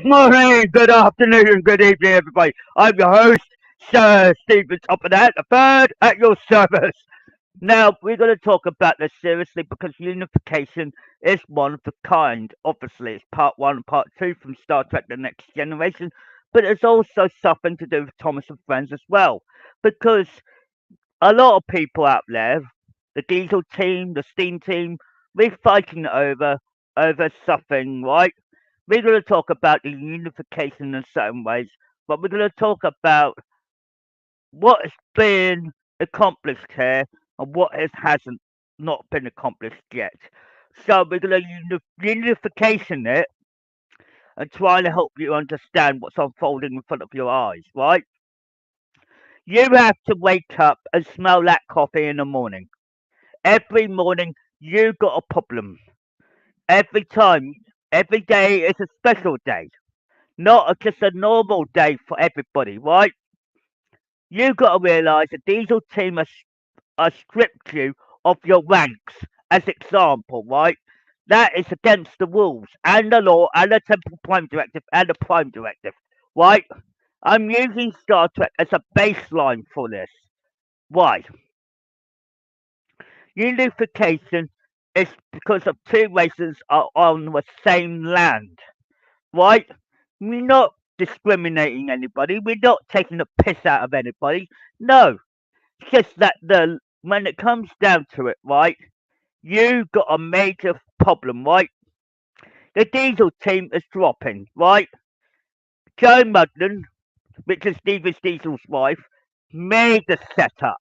morning, good afternoon, good evening, everybody. I'm your host, Sir Stephen Top of that, the third at your service. Now, we're going to talk about this seriously because unification is one of a kind. Obviously, it's part one and part two from Star Trek The Next Generation, but it's also something to do with Thomas and Friends as well. Because a lot of people out there, the diesel team, the steam team, we're fighting over something, right? We're going to talk about the unification in certain ways, but we're going to talk about what has been accomplished here and what hasn't not been accomplished yet. So we're going to unification it and try to help you understand what's unfolding in front of your eyes, right? You have to wake up and smell that coffee in the morning. Every morning, you got a problem. Every time, every day is a special day, not just a normal day for everybody, right? You got to realise the diesel team has stripped you of your ranks as example, right? That is against the rules and the law and the Temple Prime Directive and the Prime Directive, right? I'm using Star Trek as a baseline for this. Why? Unification is because of two races are on the same land, right? We're not discriminating anybody. We're not taking the piss out of anybody. No, it's just that the when it comes down to it, right? You got a major problem, right? The diesel team is dropping, right? Joe Mugden, which is Davis Diesel's wife, made the setup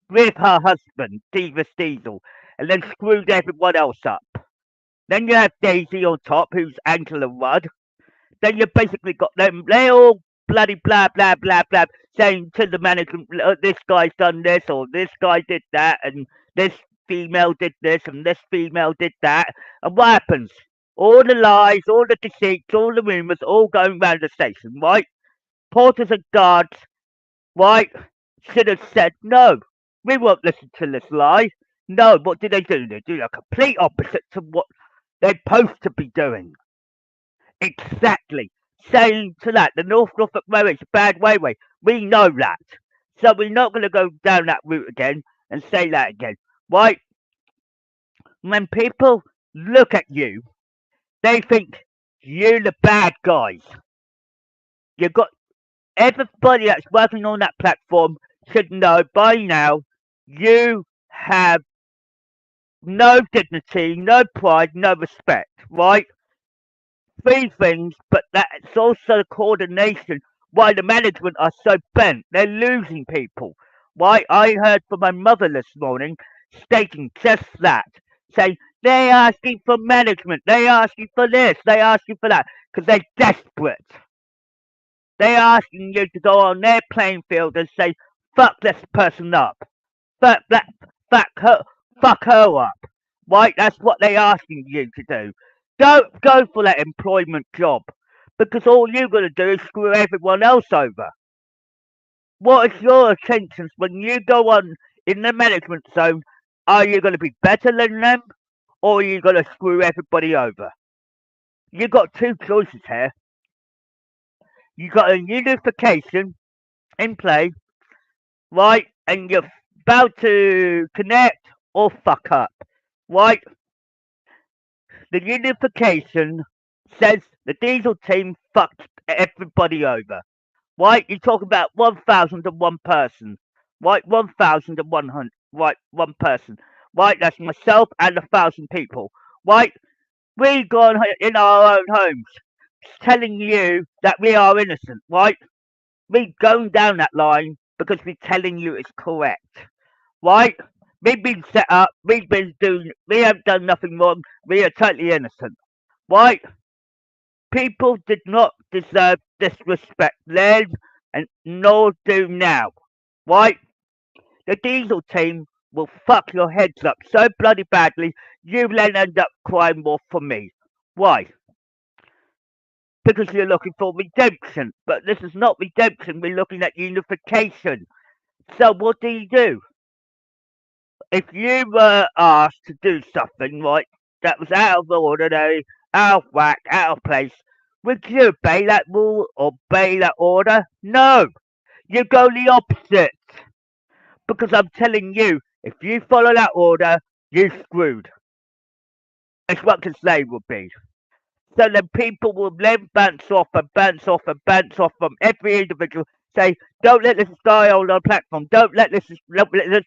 with her husband, Davis Diesel, and then screwed everyone else up. Then you have Daisy on top, who's Angela Rudd. Then you basically got them. They all bloody blah blah blah blah, saying to the management, "This guy's done this, or this guy did that, and this female did this, and this female did that." And what happens? All the lies, all the deceits, all the rumours, all going round the station, right? Porters and guards, right, should have said no. We won't listen to this lie. No, what do? They do the complete opposite to what they're supposed to be doing. Exactly. Saying to that, the North Norfolk Railway is a bad railway. We know that. So we're not going to go down that route again and say that again. Right? When people look at you, they think you're the bad guys. You've got everybody that's working on that platform should know by now you have no dignity, no pride, no respect, right? Three things, but that's also the coordination why the management are so bent. They're losing people. Why I heard from my mother this morning stating just that, saying they're asking for management, they're asking for this, they're asking for that, because they're desperate. They're asking you to go on their playing field and say, fuck this person up. Fuck that, fuck her up. Right? That's what they're asking you to do. Don't go for that employment job because all you're going to do is screw everyone else over. What is your intentions when you go on in the management zone? Are you going to be better than them or are you going to screw everybody over? You've got two choices here. You've got a unification in play, right? And you're about to connect or fuck up, right? The unification says the diesel team fucked everybody over. Right? You talk about 1,001 person. Right? 1,100. Right? One person. Right? That's myself and 1,000 people. Right? We gone in our own homes telling you that we are innocent. Right? We going down that line because we're telling you it's correct. Right? We've been set up. We haven't done nothing wrong. We are totally innocent. Right? People did not deserve disrespect then and nor do now. Right? The diesel team will fuck your heads up so bloody badly you then end up crying more for me. Why? Because you're looking for redemption. But this is not redemption, we're looking at unification. So what do? If you were asked to do something, right, that was out of the ordinary, out of whack, out of place, Would you obey that rule or obey that order? No, you go the opposite. Because I'm telling you, if you follow that order, you're screwed. It's what the slave would be. So then people will then bounce off and bounce off and bounce off from every individual. Say, don't let this guy on the platform. Don't let this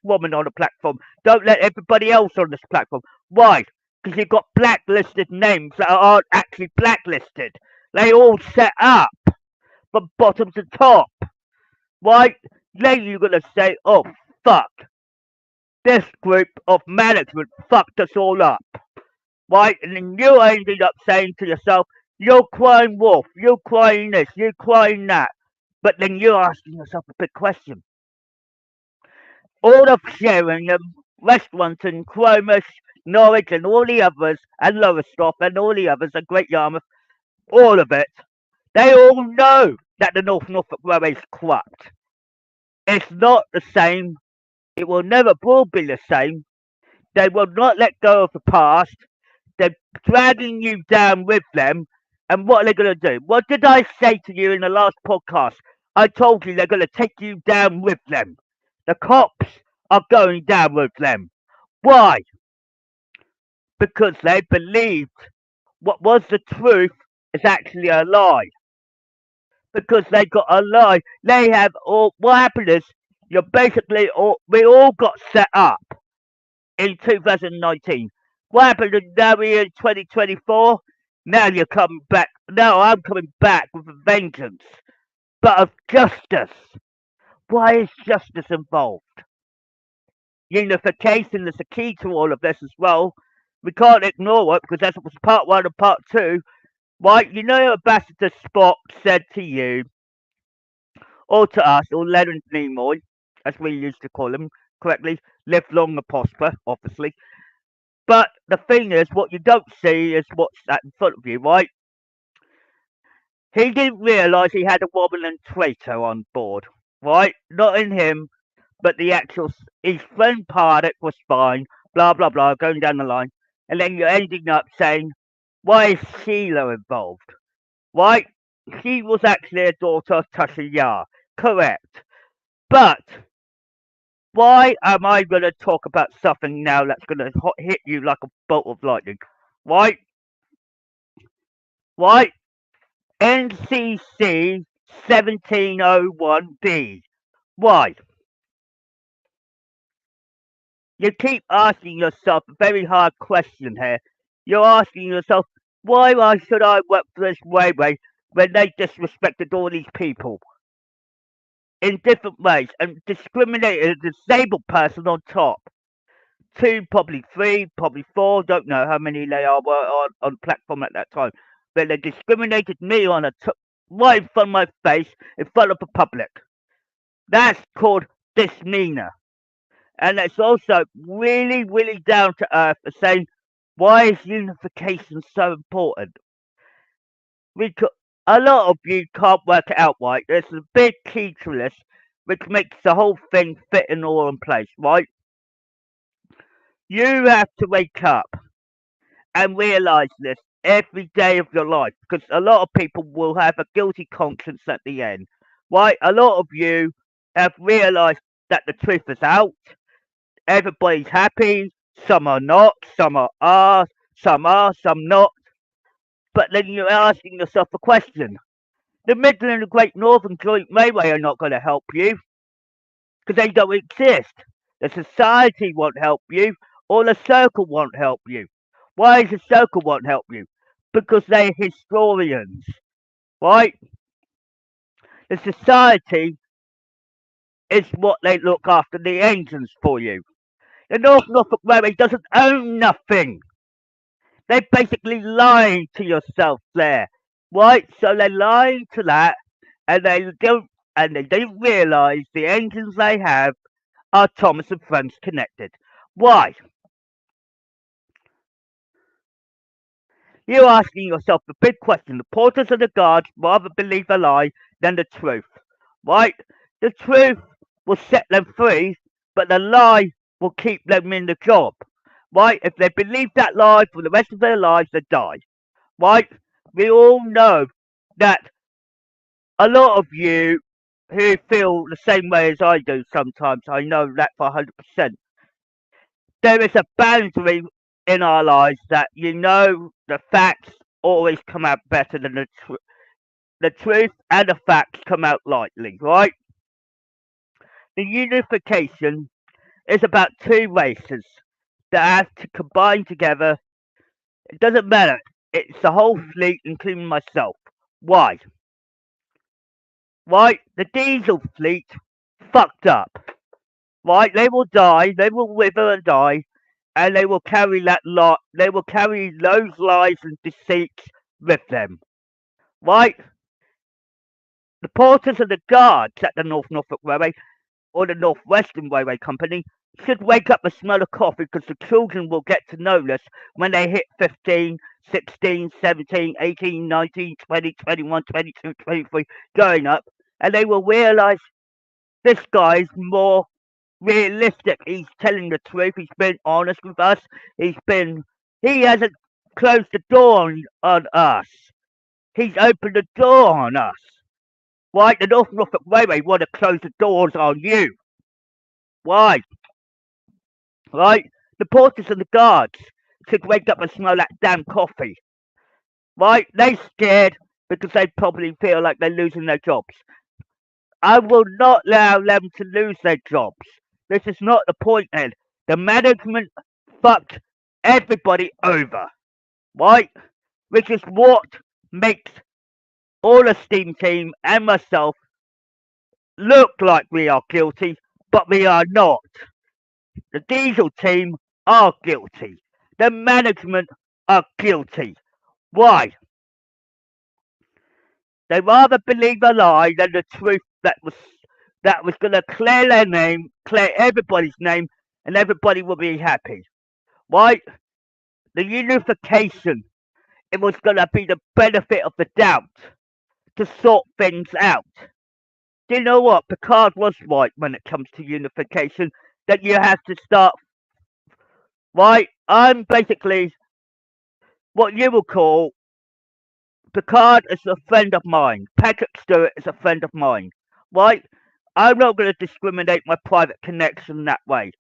woman on the platform. Don't let everybody else on this platform. Why? Because you've got blacklisted names that aren't actually blacklisted. They all set up from bottom to top. Why? Then you're gonna say, oh fuck, this group of management fucked us all up. Right? And then you ended up saying to yourself, you're crying wolf, you're crying this, you're crying that. But then you're asking yourself a big question. All of Sheringham, Westwanton, Cromer, Norwich, and all the others, and Lowestoft, and all the others, and Great Yarmouth, all of it, they all know that the North Norfolk Railway is corrupt. It's not the same. It will never will be the same. They will not let go of the past. They're dragging you down with them. And what are they going to do? What did I say to you in the last podcast? I told you they're going to take you down with them. The cops are going down with them. Why? Because they believed what was the truth is actually a lie. Because they got a lie. They have all. What happened is you're basically all. We all got set up in 2019. What happened now we're in 2024? Now you're coming back. Now I'm coming back with a vengeance, but of justice. Why is justice involved? Unification is the key to all of this as well. We can't ignore it because that was part one and part two. Right? You know, Ambassador Spock said to you, or to us, or Leonard Nimoy, as we used to call him correctly, live long and prosper, obviously. But the thing is, what you don't see is what's in front of you, right? He didn't realise he had a woman and traitor on board, right? Not in him, but the actual. His friend Pardek was fine, blah blah blah, going down the line, and then you're ending up saying, why is Sheila involved? Right? She was actually a daughter of Tasha Yar, correct? But why am I going to talk about something now that's going to hit you like a bolt of lightning? Right? Right? NCC 1701B. Why? You keep asking yourself a very hard question here. You're asking yourself, why should I work for this railway when they disrespected all these people in different ways and discriminated a disabled person on top? Two, probably three, probably four, don't know how many they are were on platform at that time. But they discriminated me on right in front of my face, in front of the public. That's called demeanour. And it's also really, really down to earth for saying, why is unification so important? Because a lot of you can't work it out right. There's a big key to this, which makes the whole thing fit in all in place, right? You have to wake up and realize this every day of your life because a lot of people will have a guilty conscience at the end. Right? A lot of you have realized that the truth is out. Everybody's happy. Some are not. Some are. Some are. Some not. But then you're asking yourself a question. The Midland and Great Northern Joint Railway are not going to help you because they don't exist. The society won't help you, or the circle won't help you. Why does the circle won't help you? Because they're historians, right? The society is what they look after the engines for you. The North Norfolk Railway doesn't own nothing. They're basically lying to yourself there, right? So they're lying to that, and they don't realise the engines they have are Thomas and Friends connected. Why? You're asking yourself the big question. The porters and the guards rather believe a lie than the truth, right? The truth will set them free, but the lie will keep them in the job, right? If they believe that lie for the rest of their lives, they die, right? We all know that a lot of you who feel the same way as I do sometimes, I know that for 100%. There is a boundary in our lives that the facts always come out better than the truth, and the facts come out lightly, right? The unification is about two races that have to combine together. It doesn't matter. It's the whole fleet, including myself. Why? Right? The diesel fleet fucked up. Right? They will die. They will wither and die, and they will carry that lot. They will carry those lies and deceits with them. Right? The porters and the guards at the North Norfolk Railway or the North Western Railway Company should wake up and smell of coffee, because the children will get to know this when they hit 15, 16, 17, 18, 19, 20, 21, 22, 23, going up, and they will realise this guy's more realistic. He's telling the truth. He's been honest with us. He hasn't closed the door on us. He's opened the door on us. Why? The North Norfolk Railway want to close the doors on you. Why? Right? The porters and the guards should wake up and smell that damn coffee. Right? They scared because they probably feel like they're losing their jobs. I will not allow them to lose their jobs. This is not the point, Ed. The management fucked everybody over. Right? Which is what makes all the steam team and myself look like we are guilty, but we are not. The diesel team are guilty. The management are guilty. Why? They rather believe a lie than the truth that was going to clear their name, clear everybody's name, and everybody will be happy. Right? The unification, it was going to be the benefit of the doubt to sort things out. Do you know what? Picard was right when it comes to unification, that you have to start. Right? I'm basically what you will call. Picard is a friend of mine. Patrick Stewart is a friend of mine. Right? I'm not going to discriminate my private connection that way.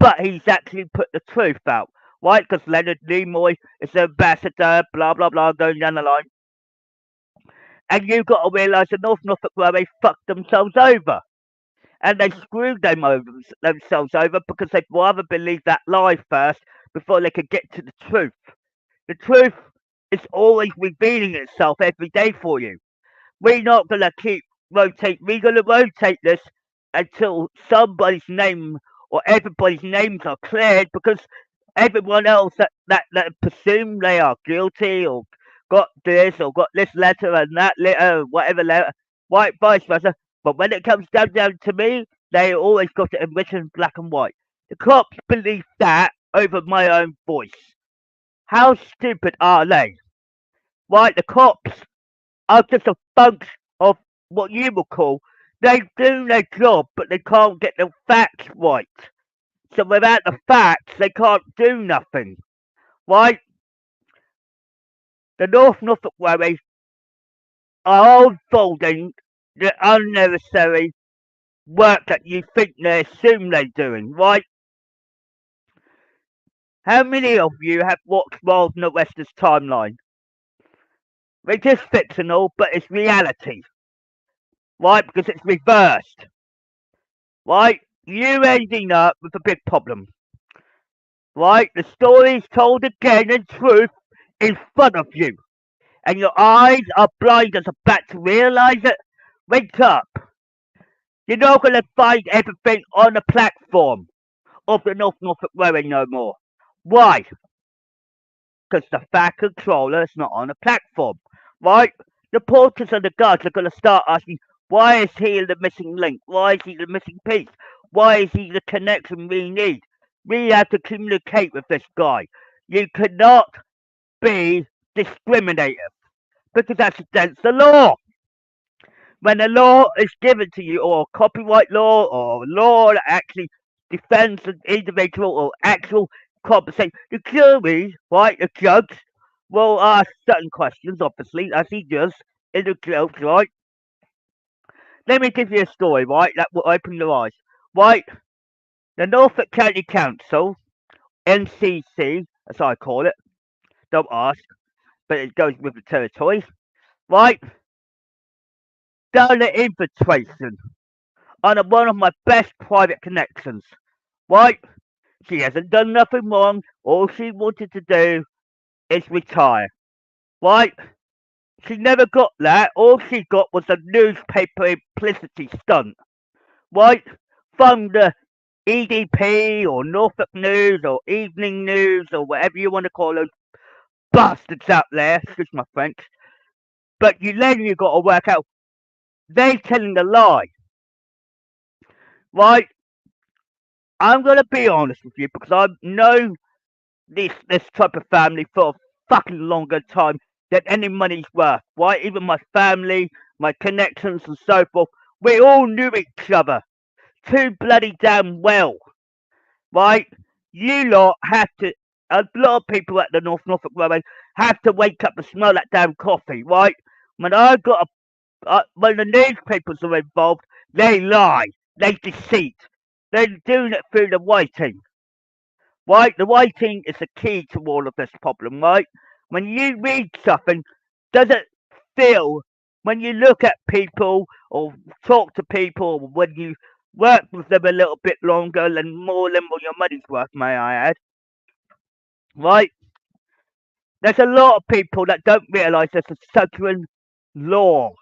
But he's actually put the truth out. Right? Because Leonard Nimoy is the ambassador, blah, blah, blah, going down the line. And you've got to realise the North Norfolk Railway fucked themselves over. And they screwed themselves over because they'd rather believe that lie first before they could get to the truth. The truth is always revealing itself every day for you. We're not going to we're going to rotate this until somebody's name or everybody's names are cleared, because everyone else that presume they are guilty or got this or got this letter and that letter, whatever letter, white vice versa. But when it comes down to me, they always got it in written black and white. The cops believe that over my own voice. How stupid are they? Right, the cops are just a bunch of what you would call, they do their job, but they can't get the facts right. So without the facts, they can't do nothing. Right? The North Norfolk Railway are unfolding the unnecessary work that you think they assume they're doing, right? How many of you have watched Wild in the West's timeline? Which is fictional, but it's reality. Right? Because it's reversed. Right? You ending up with a big problem. Right? The story's told again in truth in front of you. And your eyes are blind as a bat to realise it. Wake up. You're not going to find everything on the platform of the North Norfolk Railway no more. Why? Because the fat controller is not on the platform. Right? The porters and the guards are going to start asking, why is he the missing link? Why is he the missing piece? Why is he the connection we need? We have to communicate with this guy. You cannot be discriminative, because that's against the law. When a law is given to you, or a copyright law, or a law that actually defends an individual or actual compensation, the jury, right, the judge will ask certain questions, obviously, as he does, in the guilt, right? Let me give you a story, right? That will open your eyes. Right? The Norfolk County Council, NCC, as I call it, don't ask, but it goes with the territory, right? Done an infiltration on one of my best private connections, right? She hasn't done nothing wrong. All she wanted to do is retire, right? She never got that. All she got was a newspaper publicity stunt, right? From the EDP or Norfolk News or Evening News or whatever you want to call those bastards out there. Excuse my French. But you got to work out they telling the lie, right? I'm gonna be honest with you because I've known this type of family for a fucking longer time than any money's worth, right? Even my family, my connections and so forth, we all knew each other too bloody damn well, right? You lot have to, a lot of people at the North Norfolk Railway have to wake up and smell that damn coffee, right? When I got when the newspapers are involved, they lie, they deceit, they're doing it through the writing. Right? The writing is the key to all of this problem, right? When you read something, does it feel, when you look at people or talk to people, or when you work with them a little bit longer and more than what your money's worth, may I add, right? There's a lot of people that don't realise there's a certain law,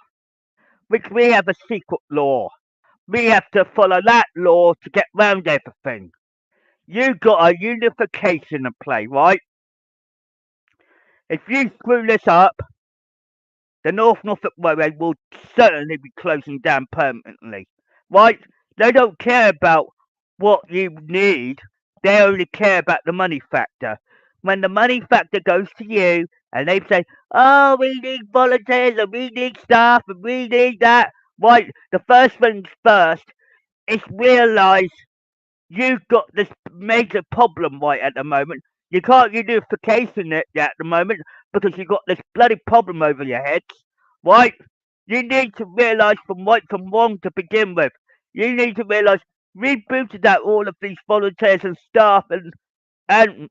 which we have a secret law. We have to follow that law to get round everything. You got a unification in play, right? If you screw this up, the North Norfolk Railway will certainly be closing down permanently. Right? They don't care about what you need, they only care about the money factor. When the money factor goes to you and they say, oh, we need volunteers and we need staff and we need that, right? The first things first is realise you've got this major problem right at the moment. You can't unification it at the moment because you've got this bloody problem over your heads, right? You need to realise from right from wrong to begin with. You need to realise we booted out all of these volunteers and staff and and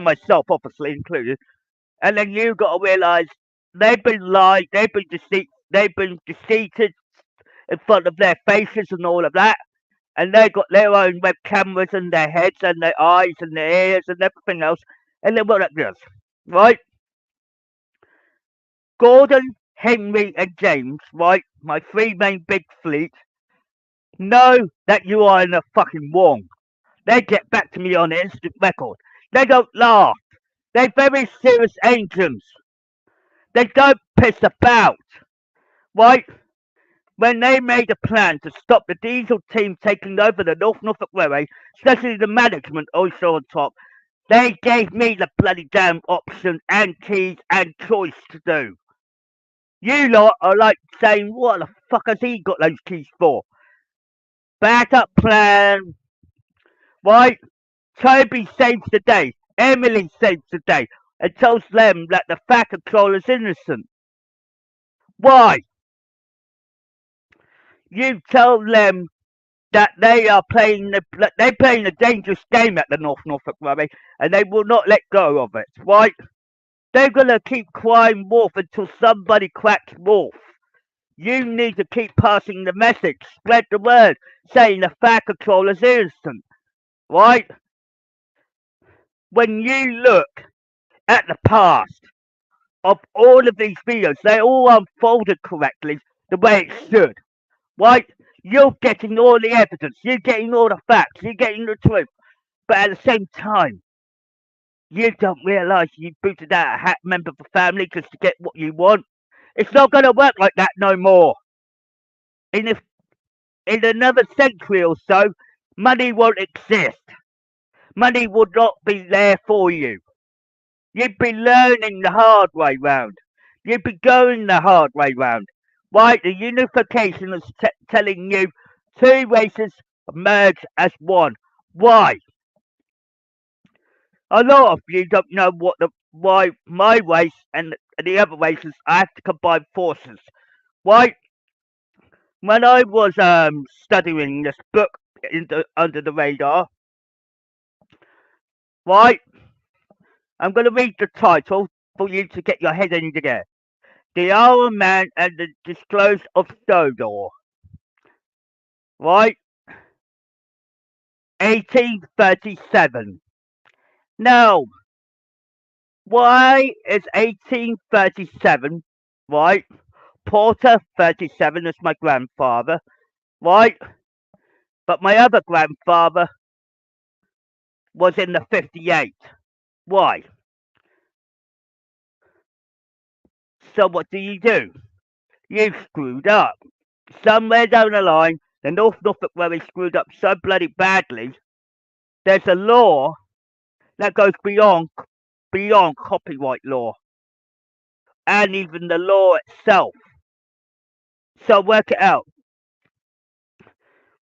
myself obviously included. And then you got to realise they've been lied, they've been deceived in front of their faces and all of that, and they got their own web cameras and their heads and their eyes and their ears and everything else. And then what that does, right? Gordon, Henry, and James, right? My three main big fleet, know that you are in the fucking wrong. They get back to me on the instant record. They don't laugh. They're very serious agents. They don't piss about, right? When they made a plan to stop the diesel team taking over the North Norfolk Railway, especially the management also on top, they gave me the bloody damn option and keys and choice to do. You lot are like saying, what the fuck has he got those keys for? Backup plan, right? Toby saves the day. Emily saves the day and tells them that the fat controller is innocent. Why? You tell them that they're playing a dangerous game at the North Norfolk Railway and they will not let go of it, right? They're gonna keep crying wolf until somebody cracks wolf. You need to keep passing the message, spread the word, saying the fat controller's innocent, right? When you look at the past of all of these videos, they all unfolded correctly the way it should, right? You're getting all the evidence, you're getting all the facts, you're getting the truth, but at the same time, you don't realise you booted out a Hatt member of the family just to get what you want. It's not going to work like that no more. In, if, in another century or so, money won't exist. Money will not be there for you. You'd be learning the hard way round. You'd be going the hard way round. Right? The unification is telling you two races merge as one. Why? A lot of you don't know why my race and and the other races, I have to combine forces. Right? When I was studying this book under the radar, right? I'm going to read the title for you to get your head in there. The Iron Man and the Disclose of Sodor. Right? 1837. Now, why is 1837, right? Porter 37 is my grandfather, right? But my other grandfather was in the 58. Why? So what do? You screwed up. Somewhere down the line, the North Norfolk Railway screwed up so bloody badly, there's a law that goes beyond copyright law and even the law itself. So work it out.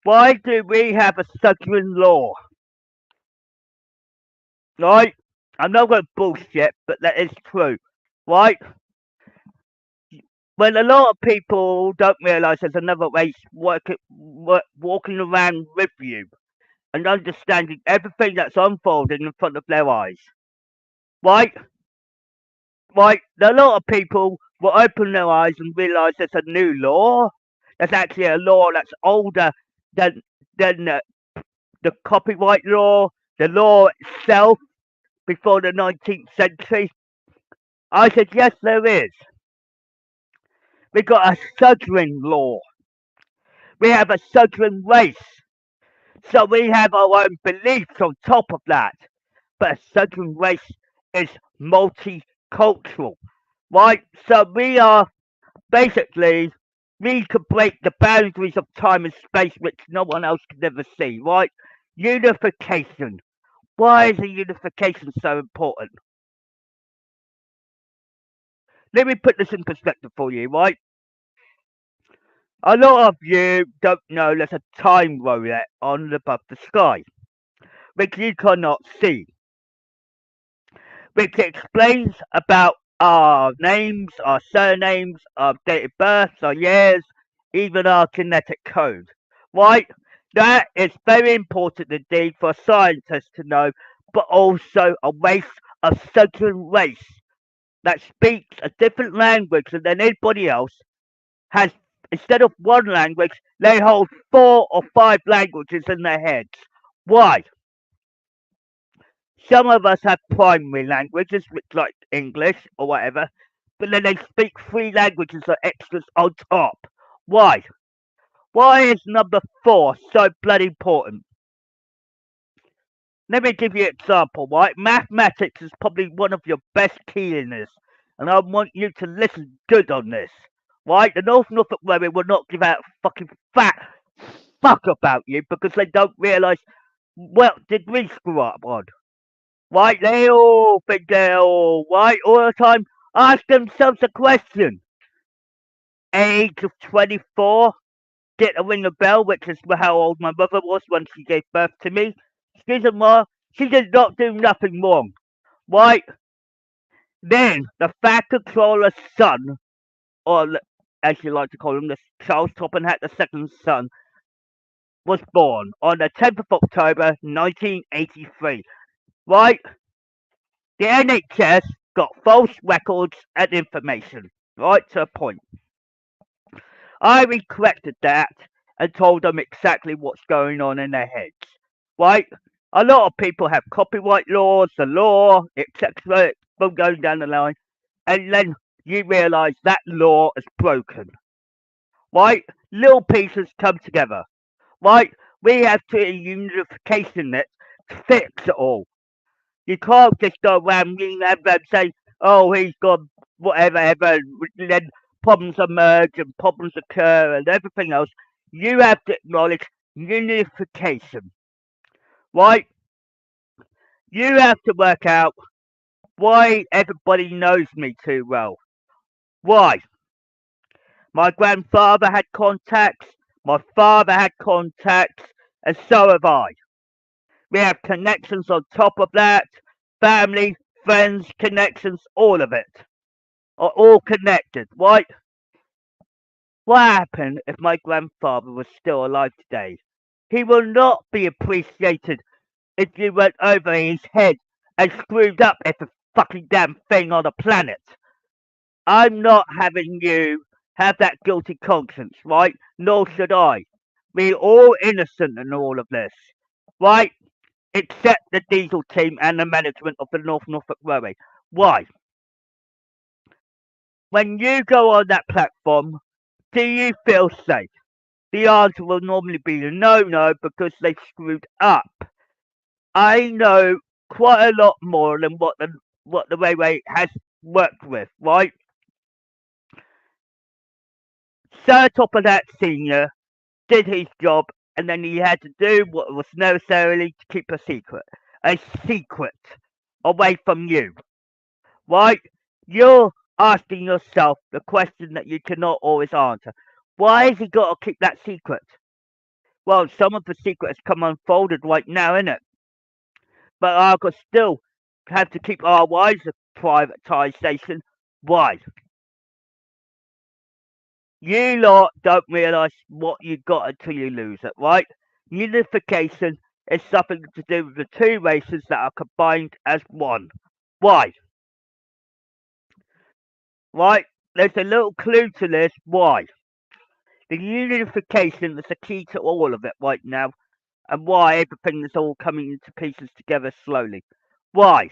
Why do we have a southern law? Right? I'm not going to bullshit, but that is true. Right? When a lot of people don't realise there's another race walking around with you and understanding everything that's unfolding in front of their eyes. Right? Right? A lot of people will open their eyes and realise there's a new law. There's actually a law that's older than the copyright law, the law itself before the 19th century. I said, yes, there is. We got a southern law. We have a southern race. So we have our own beliefs on top of that. But a southern race is multicultural, right? So we are basically, we could break the boundaries of time and space which no one else could ever see, right? Unification. Why is the unification so important? Let me put this in perspective for you, right? A lot of you don't know there's a time roulette on above the sky, which you cannot see, which explains about our names, our surnames, our date of birth, our years, even our genetic code. Right? That is very important indeed for scientists to know, but also a race, a certain race that speaks a different language than anybody else has, instead of one language, they hold 4 or 5 languages in their heads. Why? Some of us have primary languages, which like English or whatever, but then they speak 3 languages or extras on top. Why? Why is number 4 so bloody important? Let me give you an example, right? Mathematics is probably one of your best key in this, and I want you to listen good on this, right? The North Norfolk Railway will not give out a fucking fat fuck about you because they don't realise what did we screw up on, right? They all think they're all right all the time. Ask themselves a question. Age of 24, get a ring a bell, which is how old my mother was when she gave birth to me. Excuse me, she did not do nothing wrong, right? Then the Fat Controller's son, or as you like to call him, the Charles Topham Hatt II son, was born on the 10th of October 1983, right? The NHS got false records and information, right to a point. I corrected that and told them exactly what's going on in their heads, right? A lot of people have copyright laws, the law, etc. From going down the line, and then you realise that law is broken, right? Little pieces come together, right? We have to unification it to fix it all. You can't just go around reading and say, oh, he's gone, whatever, ever, and then problems emerge and problems occur and everything else. You have to acknowledge unification, right? You have to work out why everybody knows me too well. Why? My grandfather had contacts, my father had contacts, and so have I. We have connections on top of that, family, friends, connections, all of it. are all connected, right? What happened if my grandfather was still alive today? He will not be appreciated if you went over his head and screwed up every fucking damn thing on the planet. I'm not having you have that guilty conscience, right? Nor should I. We're all innocent in all of this, right? Except the diesel team and the management of the North Norfolk Railway. Why? When you go on that platform, do you feel safe? The answer will normally be no, no, because they've screwed up. I know quite a lot more than what the railway has worked with, right? Sir Top of that senior did his job, and then he had to do what was necessary to keep a secret away from you, right? You're asking yourself the question that you cannot always answer. Why has he got to keep that secret? Well, some of the secret has come unfolded right now, innit? But I could still have to keep our eyes privatisation. Why? You lot don't realise what you got until you lose it, right? Unification is something to do with the two races that are combined as one. Why? Right? There's a little clue to this. Why? The unification is the key to all of it right now, and why everything is all coming into pieces together slowly. Why?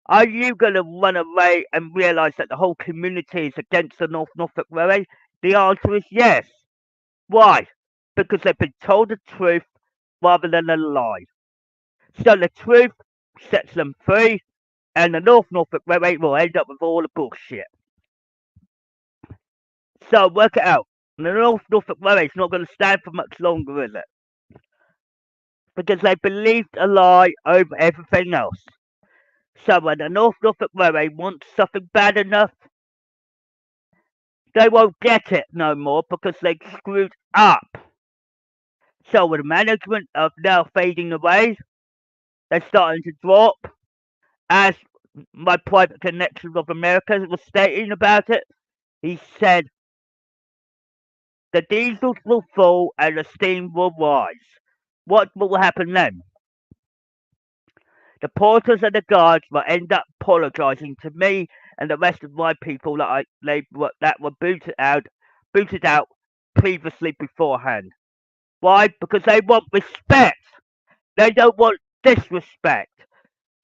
Are you going to run away and realise that the whole community is against the North Norfolk Railway? The answer is yes. Why? Because they've been told the truth rather than a lie. So the truth sets them free, and the North Norfolk Railway will end up with all the bullshit. So work it out. The North Norfolk Railway is not going to stand for much longer, is it? Because they believed a lie over everything else. So when the North Norfolk Railway wants something bad enough, they won't get it no more because they screwed up. So with management of now fading away, they're starting to drop. As my private connections of America was stating about it, he said the diesels will fall and the steam will rise. What will happen then? The porters and the guards will end up apologising to me and the rest of my people that were booted out previously beforehand. Why? Because they want respect. They don't want disrespect.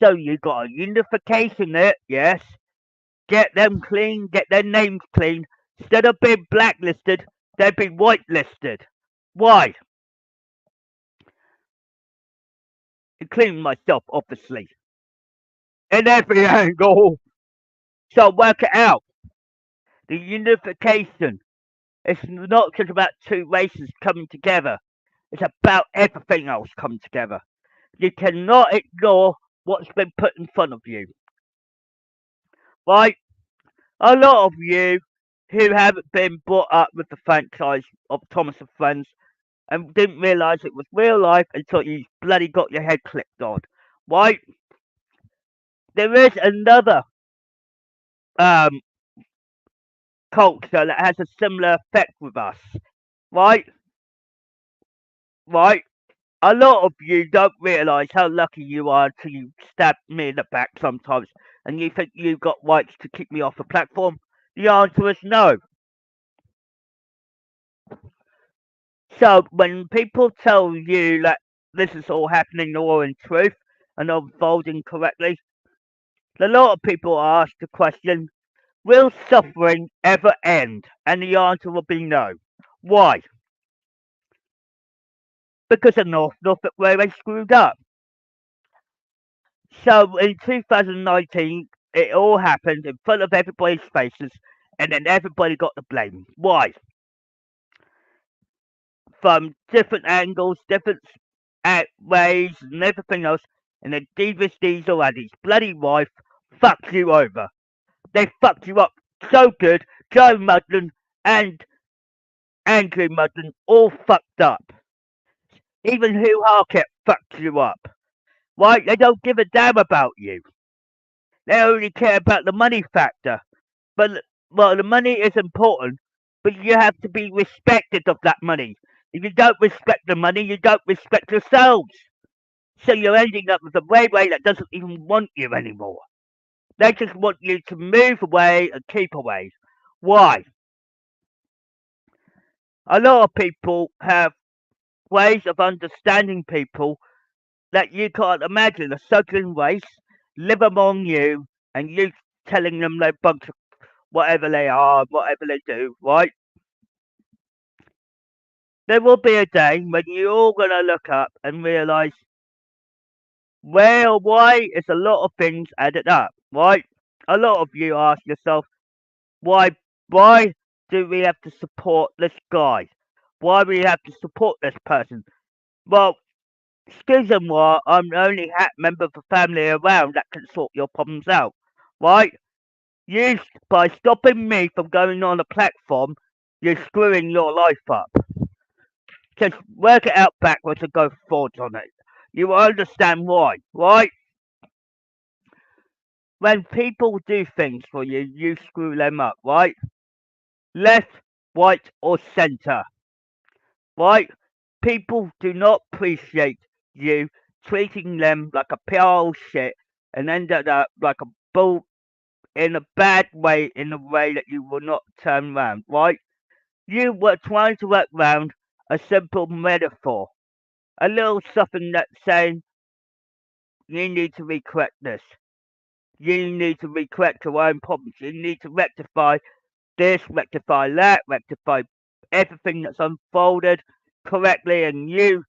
So you got a unification there, yes. Get them clean, get their names clean. Instead of being blacklisted, they'd be whitelisted. Why? Including myself, obviously. In every angle. So work it out. The unification. It's not just about two races coming together. It's about everything else coming together. You cannot ignore what's been put in front of you. Right? A lot of you who haven't been brought up with the franchise of Thomas and Friends and didn't realise it was real life until you bloody got your head clicked on. Right? There is another um, culture that has a similar effect with us. Right? Right? A lot of you don't realise how lucky you are until you stab me in the back sometimes and you think you've got rights to keep me off the platform. The answer is no. So when people tell you that this is all happening all in truth and unfolding correctly, a lot of people are asked the question, will suffering ever end? And the answer will be no. Why? Because the Norfolk Railway screwed up. So in 2019, it all happened in front of everybody's faces, and then everybody got the blame. Why? From different angles, different ways, and everything else. And then Davis Diesel and his bloody wife fucked you over. They fucked you up so good. Joe Mudland and Andrew Mudland all fucked up. Even Hugh Harkett fucked you up. Right? They don't give a damn about you. They only care about the money factor. But well, the money is important, but you have to be respected of that money. If you don't respect the money, you don't respect yourselves. So you're ending up with a railway that doesn't even want you anymore. They just want you to move away and keep away. Why? A lot of people have ways of understanding people that you can't imagine. A southern race live among you, and you telling them they're bunch of whatever they are, whatever they do, right? There will be a day when you're all gonna look up and realise where or why is a lot of things added up, right? A lot of you ask yourself, why why do we have to support this guy? Why do we have to support this person? Well, excuse me, I'm the only Hat member of the family around that can sort your problems out, right? You, by stopping me from going on a platform, you're screwing your life up. Just work it out backwards and go forwards on it. You will understand why, right? When people do things for you, you screw them up, right? Left, right, or centre, right? People do not appreciate you treating them like a pile of shit and ended up like a bull in a bad way, in a way that you will not turn round, right? You were trying to work round a simple metaphor, a little something that's saying you need to recorrect this. You need to recorrect your own problems. You need to rectify this, rectify that, rectify everything that's unfolded correctly, and you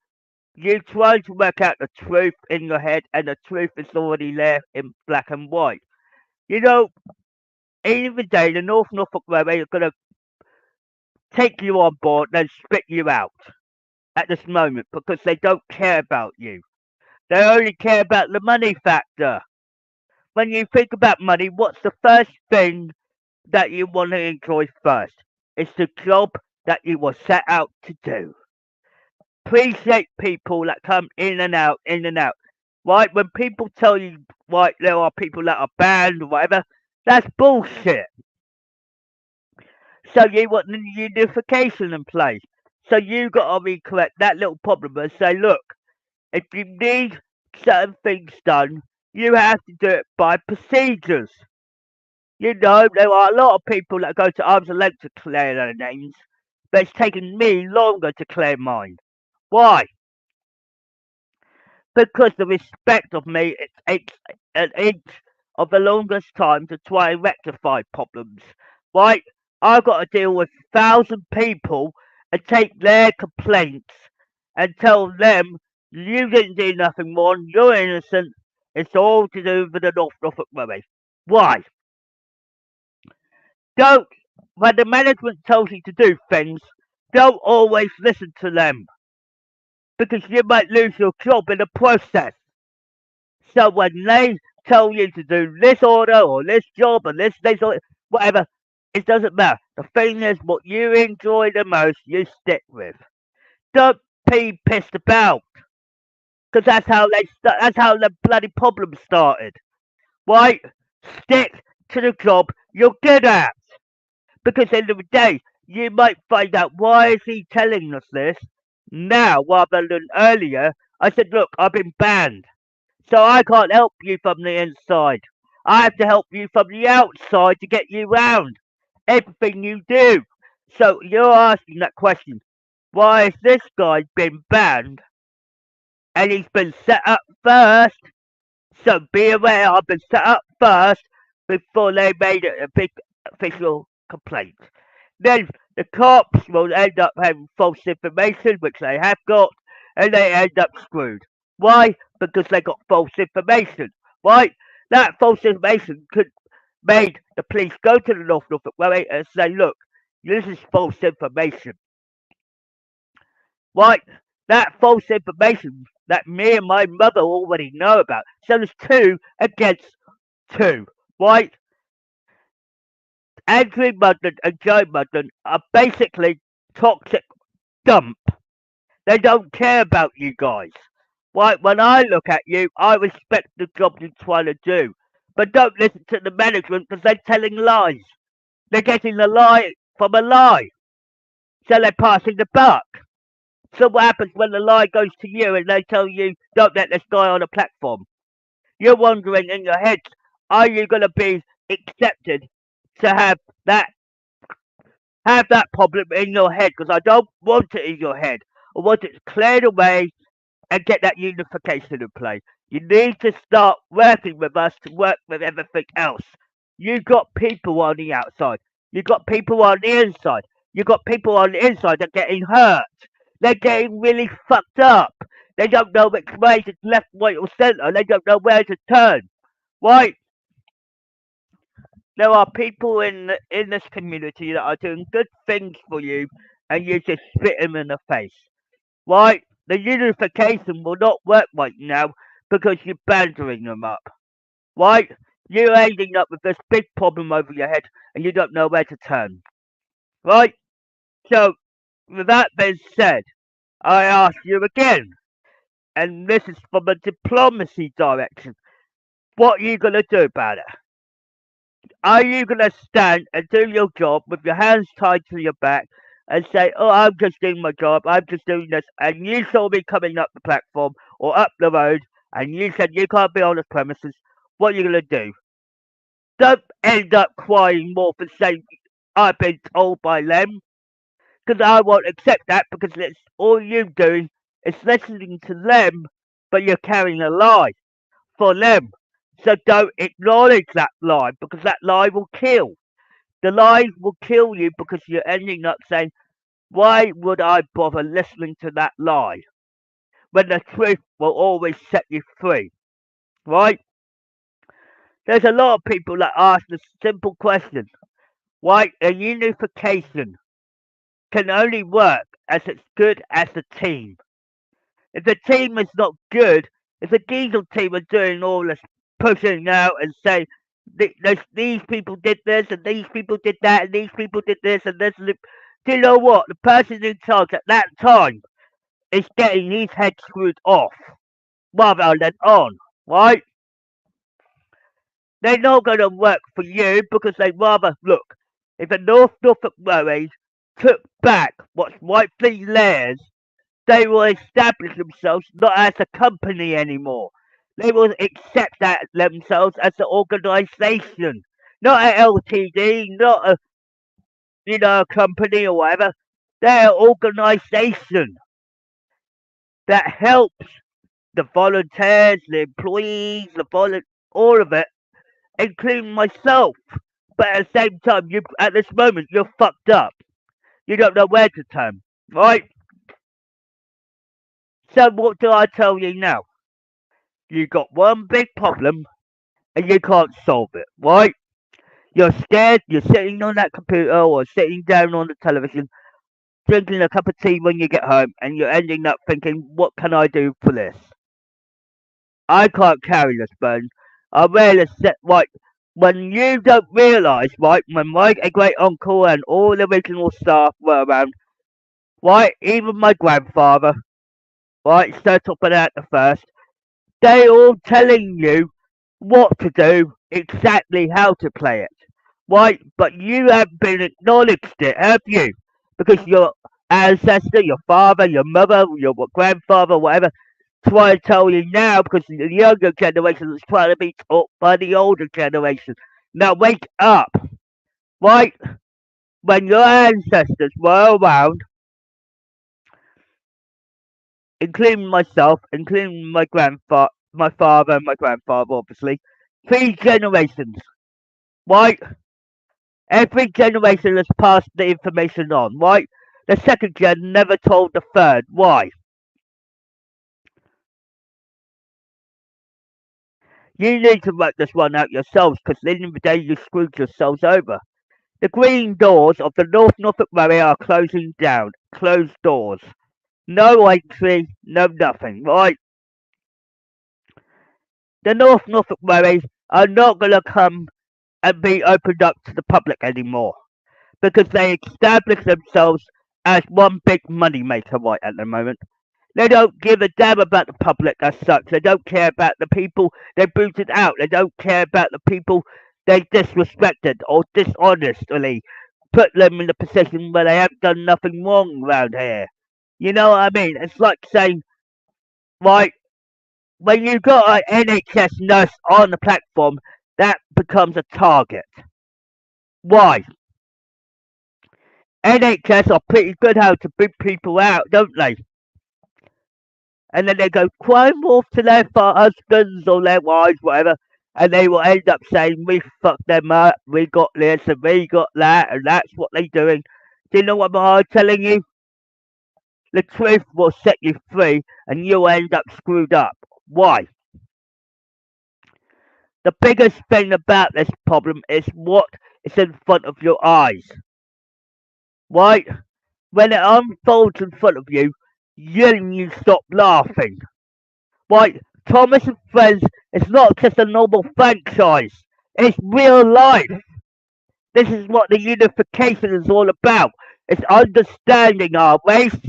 try to work out the truth in your head, and the truth is already there in black and white. You know, in the day, the North Norfolk Railway are going to take you on board, then spit you out at this moment because they don't care about you. They only care about the money factor. When you think about money, what's the first thing that you want to enjoy first? It's the job that you were set out to do. Appreciate people that come in and out, in and out. Right? When people tell you, right, there are people that are banned or whatever, that's bullshit. So you want the unification in place. So you got to recorrect that little problem and say, look, if you need certain things done, you have to do it by procedures. You know, there are a lot of people that go to arm's length to clear their names, but it's taken me longer to clear mine. Why? Because the respect of me, it takes an inch of the longest time to try and rectify problems. Right? I've got to deal with 1,000 people and take their complaints and tell them you didn't do nothing wrong, you're innocent, it's all to do with the North Norfolk Railway. Why? Don't, when the management tells you to do things, don't always listen to them because you might lose your job in the process. So when they tell you to do this order or this job or this or whatever, it doesn't matter. The thing is, what you enjoy the most, you stick with. Don't be pissed about, because that's how the bloody problem started. Right? Stick to the job you're good at, because at the end of the day, you might find out why is he telling us this now rather than earlier. I said, look, I've been banned. So I can't help you from the inside. I have to help you from the outside to get you round everything you do. So you're asking that question. Why has this guy been banned and he's been set up first? So be aware I've been set up first before they made it a big official complaint. Then the cops will end up having false information, which they have got, and they end up screwed. Why? Because they got false information. Right? That false information could made the police go to the North Norfolk Railway and say, look, this is false information. Right? That false information that me and my mother already know about. So there's two against two. Right? Andrew Mudden and Joe Mudden are basically toxic dump. They don't care about you guys. Right, when I look at you, I respect the job you're trying to do. But don't listen to the management because they're telling lies. They're getting a lie from a lie. So they're passing the buck. So what happens when the lie goes to you and they tell you, don't let this guy on a platform? You're wondering in your head, are you going to be accepted to that have that problem in your head? Because I don't want it in your head. I want it cleared away and get that unification in play. You need to start working with us to work with everything else. You've got people on the outside. You've got people on the inside. You've got people on the inside that are getting hurt. They're getting really fucked up. They don't know which way to left, right, or centre. They don't know where to turn. Right? There are people in this community that are doing good things for you, and you just spit them in the face. Right? The unification will not work right now because you're bandering them up. Right? You're ending up with this big problem over your head and you don't know where to turn. Right? So, with that being said, I ask you again, and this is from a diplomacy direction, what are you going to do about it? Are you going to stand and do your job with your hands tied to your back and say, oh, I'm just doing my job, I'm just doing this, and you saw me coming up the platform or up the road and you said you can't be on the premises, what are you going to do? Don't end up crying more for saying, I've been told by them, because I won't accept that because it's all you doing is listening to them, but you're carrying a lie for them. So don't acknowledge that lie because that lie will kill. The lie will kill you because you're ending up saying, why would I bother listening to that lie when the truth will always set you free? Right? There's a lot of people that ask the simple question, why a unification can only work as it's good as the team. If the team is not good, if the diesel team are doing all this pushing out and saying these people did this and these people did that and these people did this and this, do you know what? The person in charge at that time is getting his head screwed off rather than on, right? They're not going to work for you because they rather look. If the North Norfolk Railways took back what's rightfully theirs, they will establish themselves not as a company anymore. They will accept that themselves as an organisation, not a LTD, not a a company or whatever. They're an organisation that helps the volunteers, the employees, all of it, including myself. But at the same time, you at this moment you're fucked up. You don't know where to turn, right? So what do I tell you now? You got one big problem and you can't solve it, right? You're scared, you're sitting on that computer or sitting down on the television, drinking a cup of tea when you get home, and you're ending up thinking, what can I do for this? I can't carry this burden. I really sit, right, when you don't realise, right, when my great uncle and all the original staff were around, right, even my grandfather, right, Sir Topham at the first, they all telling you what to do, exactly how to play it. Right? But you haven't been acknowledged it, have you? Because your ancestor, your father, your mother, your grandfather, whatever, try to tell you now because the younger generation is trying to be taught by the older generation. Now wake up, right? When your ancestors were around, including myself, including my grandfather, my father and my grandfather, obviously, 3 generations, right? Every generation has passed the information on, right? The second gen never told the third. Why? You need to work this one out yourselves because at the end of the day you screwed yourselves over. The green doors of the North Norfolk Railway are closing down. Closed doors. No entry, no nothing, right? The North Norfolk Railways are not going to come and be opened up to the public anymore because they established themselves as one big money maker right at the moment. They don't give a damn about the public as such. They don't care about the people they booted out. They don't care about the people they disrespected or dishonestly put them in a position where they haven't done nothing wrong around here. You know what I mean? It's like saying, right, when you got an NHS nurse on the platform, that becomes a target. Why? NHS are pretty good how to boot people out, don't they? And then they go crying off to their husbands or their wives, whatever, and they will end up saying, we fucked them up, we got this and we got that, and that's what they're doing. Do you know what I'm telling you? The truth will set you free and you'll end up screwed up. Why? The biggest thing about this problem is what is in front of your eyes. Right? When it unfolds in front of you, you stop laughing. Right? Thomas and Friends is not just a normal franchise. It's real life. This is what the unification is all about. It's understanding our race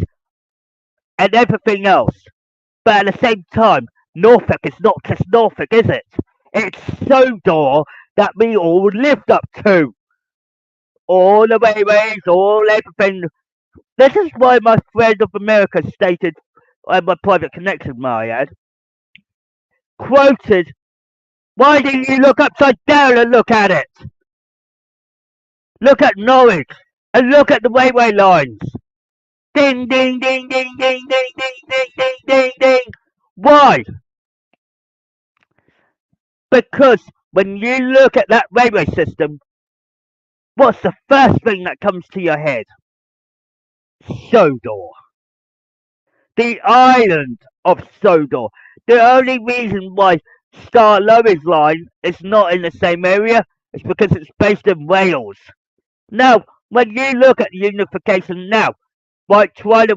and everything else. But at the same time, Norfolk is not just Norfolk, is it? It's Sodor that we all lived up to. All the ways, all everything. This is why my friend of America stated, and my private connection, Marianne, quoted, why didn't you look upside down and look at it? Look at Norwich and look at the railway lines. Ding, ding, ding, ding, ding, ding, ding, ding, ding, ding, ding. Why? Because when you look at that railway system, what's the first thing that comes to your head? Sodor. The island of Sodor. The only reason why Star Lowy's line is not in the same area is because it's based in Wales. Now, when you look at unification now, by try to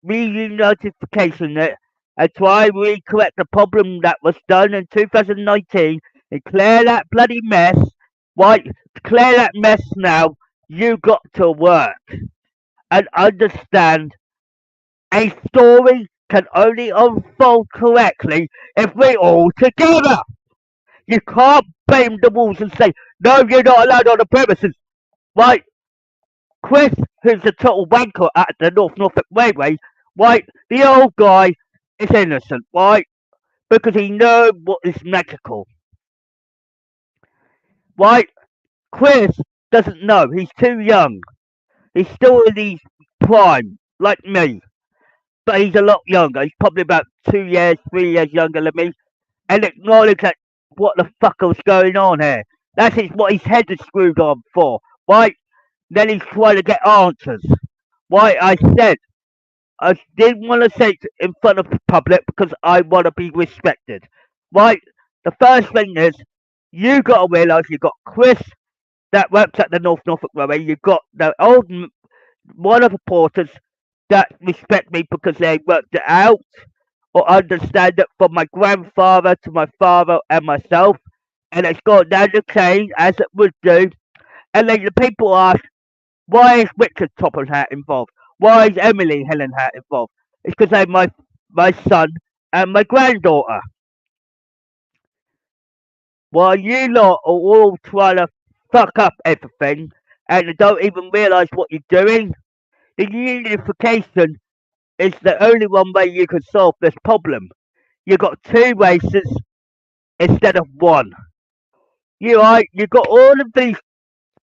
reunification it and try to correct the problem that was done in 2019 and clear that bloody mess, right? To clear that mess now, you got to work and understand a story can only unfold correctly if we're all together. You can't blame the walls and say, no, you're not allowed on the premises. Right? Chris, who's a total wanker at the Norfolk Railway, right? The old guy is innocent, right? Because he knows what is magical. Right? Chris doesn't know. He's too young. He's still in his prime, like me. But he's a lot younger. He's probably about 2 years, 3 years younger than me. And acknowledge that what the fuck was going on here. That's what his head is screwed on for, right? Then he's trying to get answers. Why I said I didn't want to say it in front of the public because I want to be respected. Right? The first thing is you got to realise you got Chris that works at the Norfolk Railway. You got the old one of the porters that respect me because they worked it out or understand it from my grandfather to my father and myself. And it's gone down the chain as it would do. And then the people ask, why is Richard Topham Hatt involved? Why is Emily Helen Hatt involved? It's because they're my son and my granddaughter. While you lot are all trying to fuck up everything and don't even realise what you're doing, the unification is the only one way you can solve this problem. You've got two races instead of one. You got all of these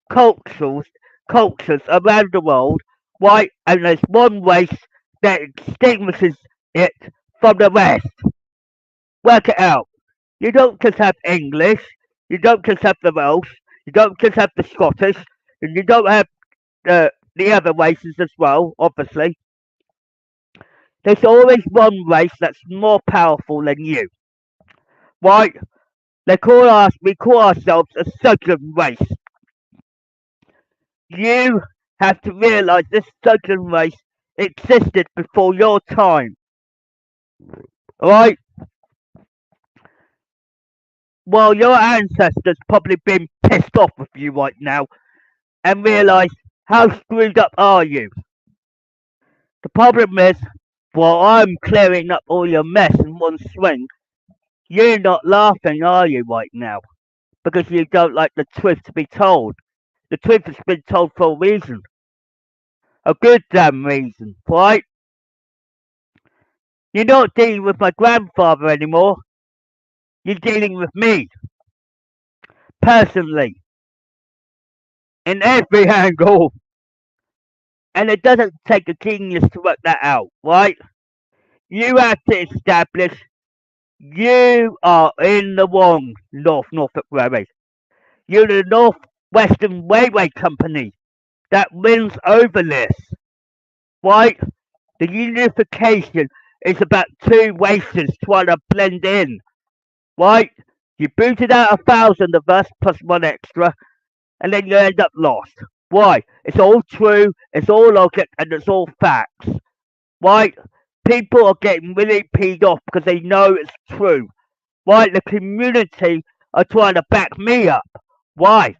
cultures around the world, right? And there's one race that distinguishes it from the rest. Work it out. You don't just have English, you don't just have the Welsh, you don't just have the Scottish, and you don't have the other races as well, obviously. There's always one race that's more powerful than you, right? We call ourselves a southern race. You have to realise this southern race existed before your time, right? Well, your ancestors probably been pissed off with you right now and realise how screwed up are you. The problem is, while I'm clearing up all your mess in one swing, you're not laughing, are you, right now? because you don't like the truth to be told. The truth has been told for a reason. A good damn reason, right? You're not dealing with my grandfather anymore. You're dealing with me, personally, in every angle. And it doesn't take a genius to work that out, right? You have to establish you are in the wrong, Norfolk Railway. You're the North Western Railway Company that wins over this, right? The unification is about two races trying to blend in, right? You booted out 1,000 of us plus one extra, and then you end up lost. Why? It's all true, it's all logic, and it's all facts, right? People are getting really peed off because they know it's true, right? The community are trying to back me up. Why?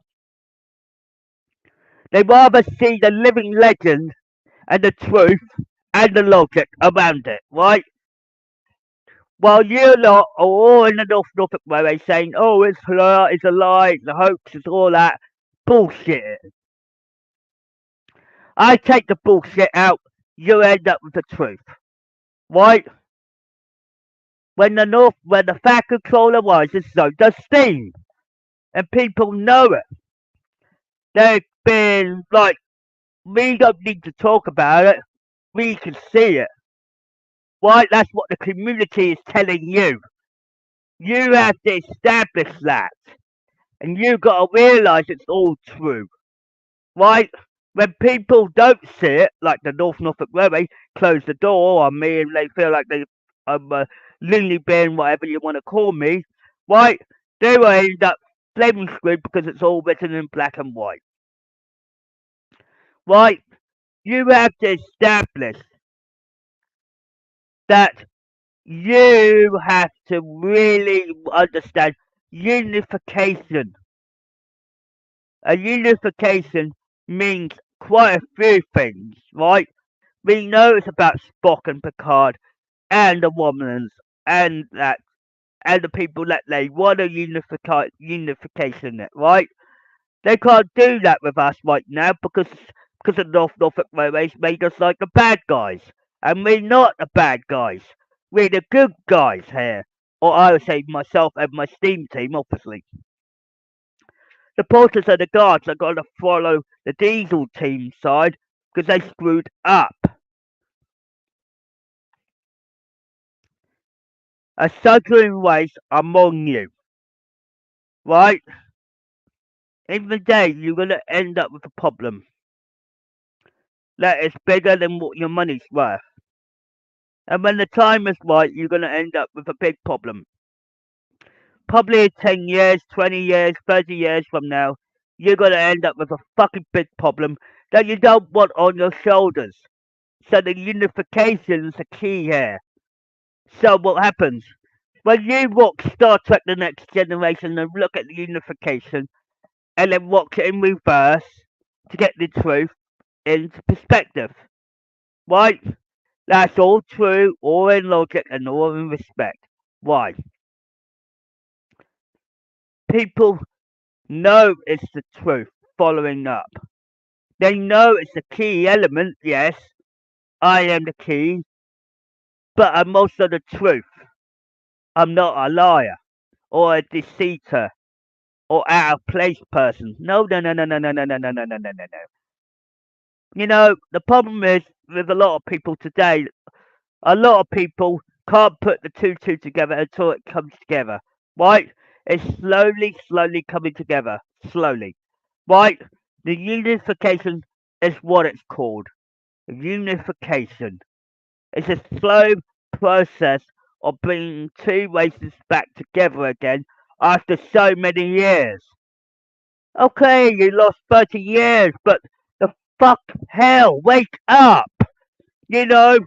They rather see the living legend and the truth and the logic around it, right? While you lot are all in the Norfolk Railway saying, oh, it's a lie, the hoax is all that bullshit. I take the bullshit out, you end up with the truth, right? When the fat controller rises, so does steam, and people know it. They've been like, we don't need to talk about it, we can see it, right? That's what the community is telling you. You have to establish that, and you got to realise it's all true, right? When people don't see it, like the North Norfolk Railway close the door on me and they feel like I'm a loony bin, whatever you want to call me, right? They will end up blaming screwed because it's all written in black and white, right? You have to establish that you have to really understand unification. A unification means quite a few things, right? We know it's about Spock and Picard and the Romulans and that and the people that they want a unification, right? They can't do that with us right now because the Norfolk Railways made us like the bad guys, and we're not the bad guys. We're the good guys here, or I would say myself and my steam team, obviously. The porters and the guards are going to follow the diesel team side because they screwed up. A sudden race among you, right? In the day, you're going to end up with a problem that is bigger than what your money's worth. And when the time is right, you're going to end up with a big problem. Probably 10 years, 20 years, 30 years from now, you're going to end up with a fucking big problem that you don't want on your shoulders. So the unification is the key here. So what happens? When you watch Star Trek The Next Generation and look at the unification and then watch it in reverse to get the truth into perspective, right? That's all true, all in logic and all in respect. Why? People know it's the truth following up. They know it's the key element, yes, I am the key, but I'm also the truth. I'm not a liar or a deceiver or out of place person. No, no, no, no, no, no, no, no, no, no, no, no, no. You know, the problem is with a lot of people today, a lot of people can't put the two together until it comes together. Right? It's slowly coming together. Slowly. Right? The unification is what it's called. Unification. It's a slow process of bringing two races back together again after so many years. Okay, you lost 30 years, but the fuck hell, wake up! You know,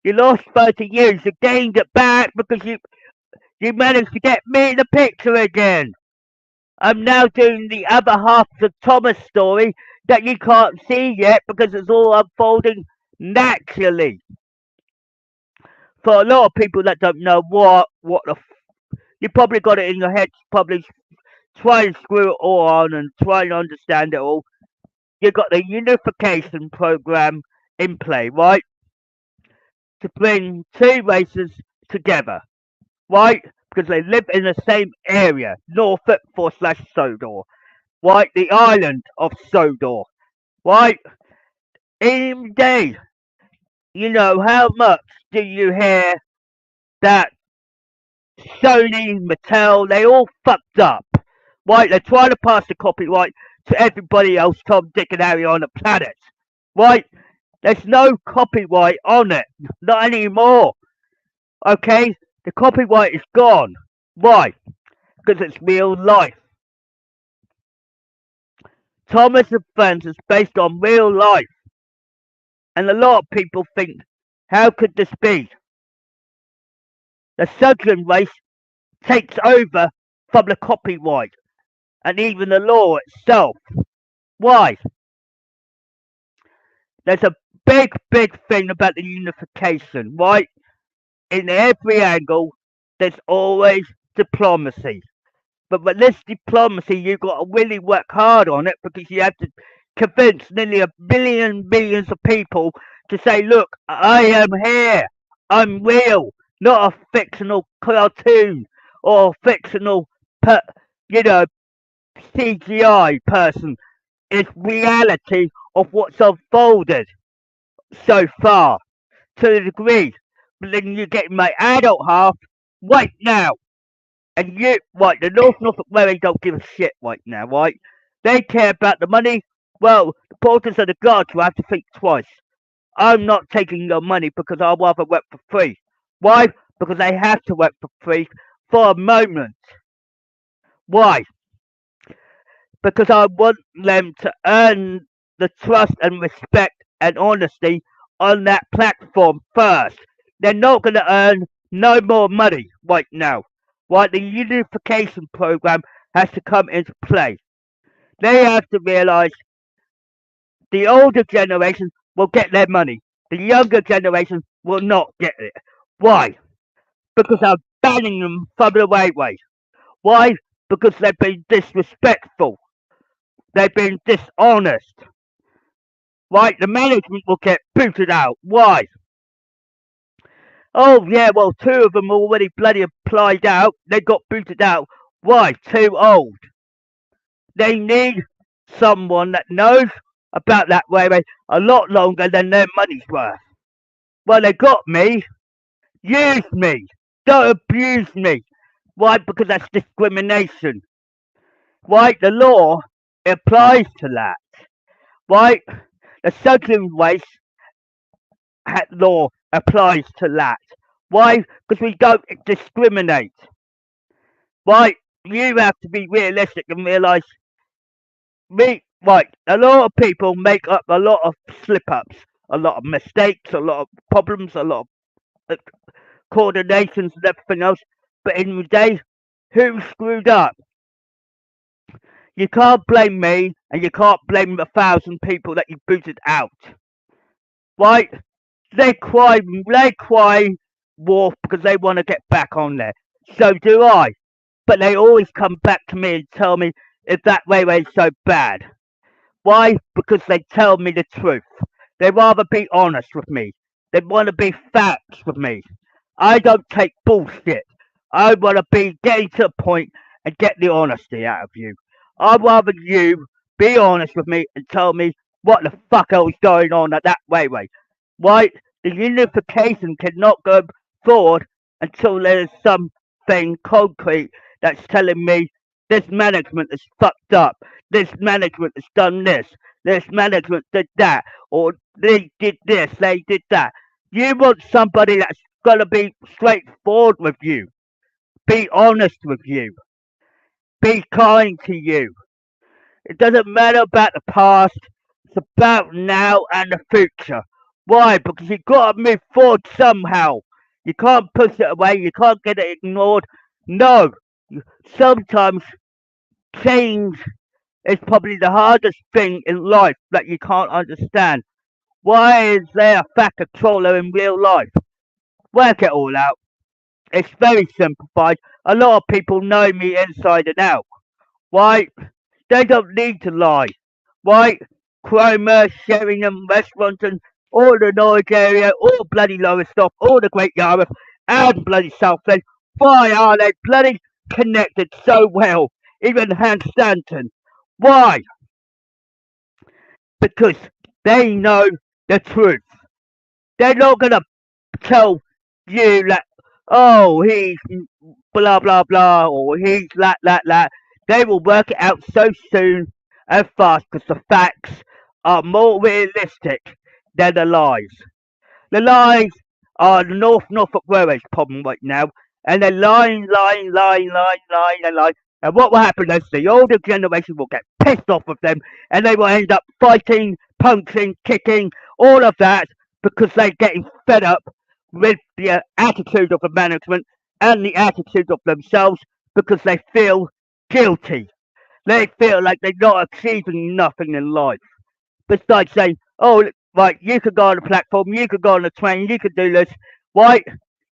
you lost 30 years, you gained it back because you managed to get me in the picture again. I'm now doing the other half of the Thomas story that you can't see yet because it's all unfolding naturally. For a lot of people that don't know what you probably got it in your head, probably try and screw it all on and try and understand it all. You've got the unification program in play, right? To bring two races together, right? Because they live in the same area, Norfolk / Sodor, right? The island of Sodor, right? In day, how much do you hear that Sony, Mattel, they all fucked up, right? They're trying to pass the copyright to everybody else, Tom, Dick, and Harry on the planet, right? There's no copyright on it, not anymore. Okay, the copyright is gone. Why? Because it's real life. Thomas and Friends is based on real life, and a lot of people think, how could this be? The Southern race takes over from the copyright and even the law itself. Why? There's a big thing about the unification, right? In every angle, there's always diplomacy. But with this diplomacy, you've got to really work hard on it because you have to convince nearly a billions of people to say, look, I am here. I'm real, not a fictional cartoon or a fictional, you know, CGI person. It's reality of what's unfolded so far to the degree. But then you get my adult half right now. And right, the Norfolk Railway don't give a shit right now, right? They care about the money. Well, the porters and the guards will have to think twice. I'm not taking your money because I'd rather work for free. Why? Because I have to work for free for a moment. Why? Because I want them to earn the trust and respect and honesty on that platform first. They're not going to earn no more money right now. Right, the unification program has to come into play. They have to realise the older generation will get their money. The younger generation will not get it. Why? Because I'm banning them from the railway. Why? Because they've been disrespectful. They've been dishonest. Right? The management will get booted out. Why? Oh yeah, well 2 of them already bloody applied out. They got booted out. Why? Too old. They need someone that knows about that railway a lot longer than their money's worth. Well, they got me. Use me. Don't abuse me. Why? Because that's discrimination. Right? The law applies to that. Right? The Southern race law applies to that. Why? Because we don't discriminate. Right? You have to be realistic and realise right, a lot of people make up a lot of slip ups, a lot of mistakes, a lot of problems, a lot of coordinations and everything else. But in the day, who screwed up? You can't blame me, and you can't blame the 1,000 people that you booted out. Right? They cry wolf because they want to get back on there. So do I. But they always come back to me and tell me if that railway is so bad. Why? Because they tell me the truth. They rather be honest with me. They want to be facts with me. I don't take bullshit. I want to be getting to the point and get the honesty out of you. I'd rather you be honest with me and tell me what the fuck else is going on at that railway. Right? The unification cannot go forward until there's something concrete that's telling me this management is fucked up. This management has done this. This management did that. Or they did this. They did that. You want somebody that's going to be straightforward with you. Be honest with you. Be kind to you. It doesn't matter about the past. It's about now and the future. Why? Because you've got to move forward somehow. You can't push it away. You can't get it ignored. No. Sometimes change is probably the hardest thing in life that you can't understand. Why is there a fat controller in real life? Work it all out. It's very simplified. A lot of people know me inside and out. Right? They don't need to lie. Right? Cromer, Sheringham, Westmonton, all the Norwich area, all bloody Lowestoft, all the Great Yarmouth, and bloody Southend. Why are they bloody connected so well? Even Stanton. Why? Because they know the truth. They're not gonna tell you that, oh, he's blah blah blah, or he's that. They will work it out so soon and fast because the facts are more realistic than the lies. The lies are the North Norfolk Railway's problem right now, and they're lying, and lying. And what will happen is the older generation will get pissed off with them, and they will end up fighting, punching, kicking, all of that, because they're getting fed up with the attitude of the management and the attitude of themselves because they feel guilty. They feel like they're not achieving nothing in life. Besides saying, oh, right, you could go on the platform, you could go on the train, you could do this, right?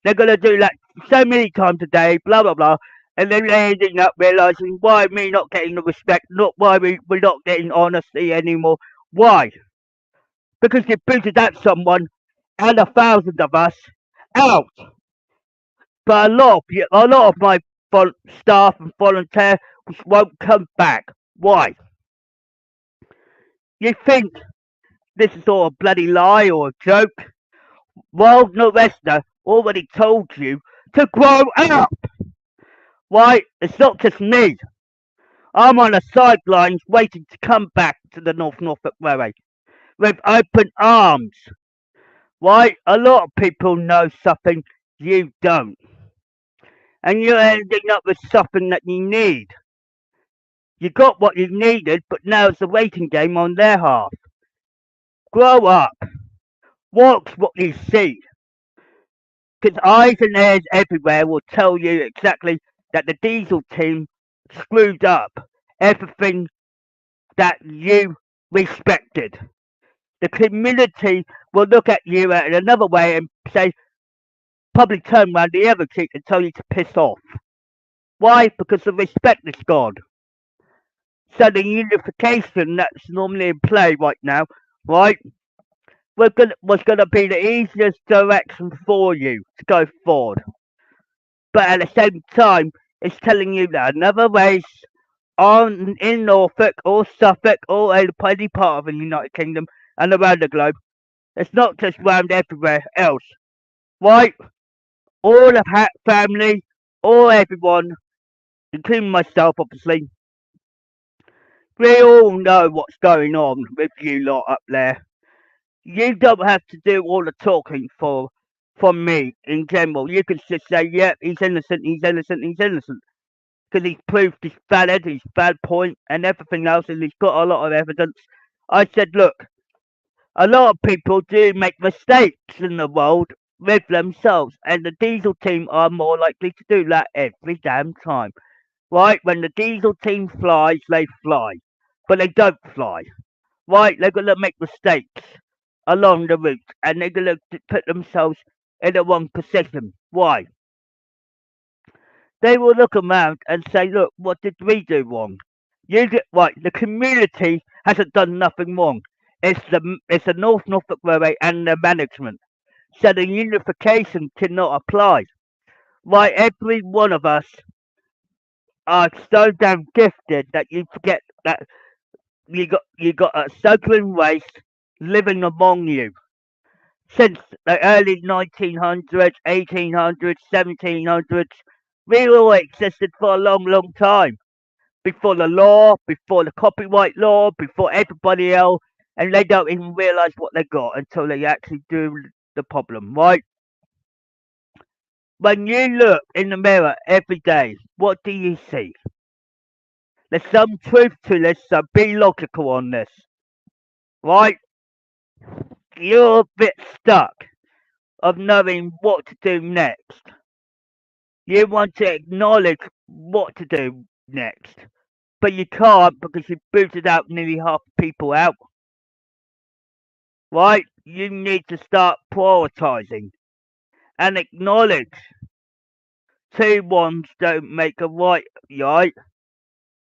They're going to do that so many times a day, blah, blah, blah. And then they're ending up realising, why me not getting the respect, not why we're not getting honesty anymore. Why? Because you booted out someone and 1,000 of us out. But a lot of my staff and volunteers won't come back. Why? You think this is all a bloody lie or a joke? Wild Norester already told you to grow up. Why? It's not just me. I'm on the sidelines waiting to come back to the North Norfolk Railway with open arms. Why? A lot of people know something you don't. And you're ending up with something that you need. You got what you needed, but now it's a waiting game on their half. Grow up. Watch what you see. Because eyes and ears everywhere will tell you exactly that the diesel team screwed up everything that you respected. The community will look at you in another way and say, probably turn around the other cheek and tell you to piss off. Why? Because the respect is gone. So the unification that's normally in play right now, right, was gonna be the easiest direction for you to go forward. But at the same time, it's telling you that another race on in Norfolk or Suffolk or any part of the United Kingdom and around the globe, it's not just round everywhere else, right? All the Hatt family, all everyone, including myself, obviously, we all know what's going on with you lot up there. You don't have to do all the talking from me in general. You can just say, yep, he's innocent, he's innocent, he's innocent. Because he's proved he's valid, his bad point, and everything else, and he's got a lot of evidence. I said, look, a lot of people do make mistakes in the world with themselves, and the diesel team are more likely to do that every damn time. Right? When the diesel team flies, they fly. But they don't fly. Right? They're going to make mistakes along the route, and they're going to put themselves in the wrong position. Why? They will look around and say, look, what did we do wrong? You get right. The community hasn't done nothing wrong. It's the North Norfolk Railway and the management. So the unification cannot apply. Right, every one of us are so damn gifted that you forget that you got a circling race living among you since the early 1900s, 1800s, 1700s. We all existed for a long, long time before the law, before the copyright law, before everybody else, and they don't even realise what they got until they actually do the problem, right? When you look in the mirror every day, what do you see? There's some truth to this, so be logical on this, right? You're a bit stuck of knowing what to do next. You want to acknowledge what to do next, but you can't because you booted out nearly half the people out, right? You need to start prioritising and acknowledge two ones don't make a right, right?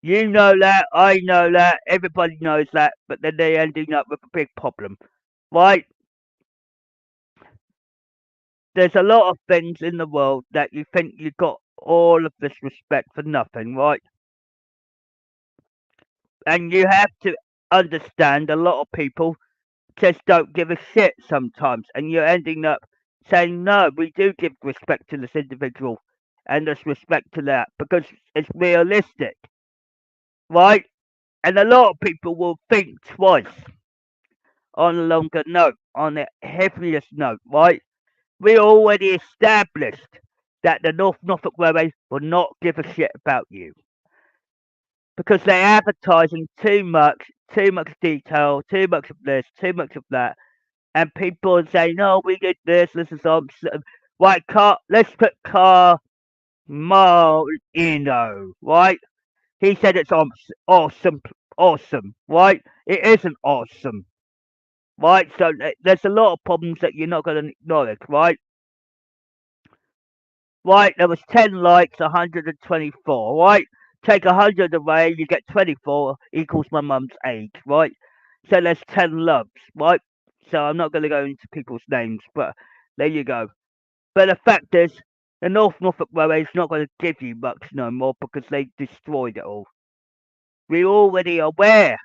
You know that, I know that, everybody knows that, but then they're ending up with a big problem, right? There's a lot of things in the world that you think you got all of this respect for nothing, right? And you have to understand a lot of people just don't give a shit sometimes, and you're ending up saying, no, we do give respect to this individual and there's respect to that because it's realistic, right? And a lot of people will think twice on a longer note, on a heaviest note, right? We already established that the North Norfolk Railway will not give a shit about you because they're advertising too much detail, too much of this, too much of that, and people are saying, "No, we did this. This is awesome." Right, let's put Marino, right? He said it's awesome, awesome, right? It isn't awesome, right? So there's a lot of problems that you're not going to acknowledge, right? Right, there was 10 likes, 124, right? Take 100 away, you get 24 equals my mum's age, right? So there's 10 loves, right? So I'm not going to go into people's names, but there you go. But the fact is, the North Norfolk Railway is not going to give you much no more because they destroyed it all. We're already aware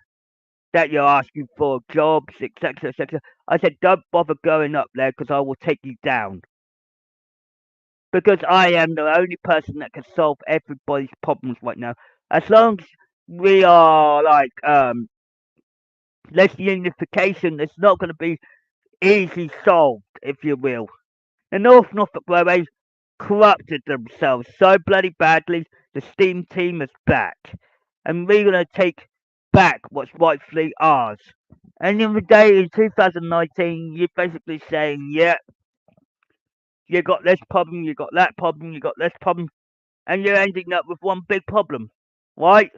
that you're asking for jobs, etc., etc. I said, don't bother going up there because I will take you down. Because I am the only person that can solve everybody's problems right now. As long as we are like less unification, it's not going to be easy solved, if you will. The North Norfolk Railway corrupted themselves so bloody badly. The steam team is back, and we're going to take back what's rightfully ours. And in the day in 2019, you're basically saying, yeah, you got this problem, you got that problem, you got this problem, and you're ending up with one big problem, right?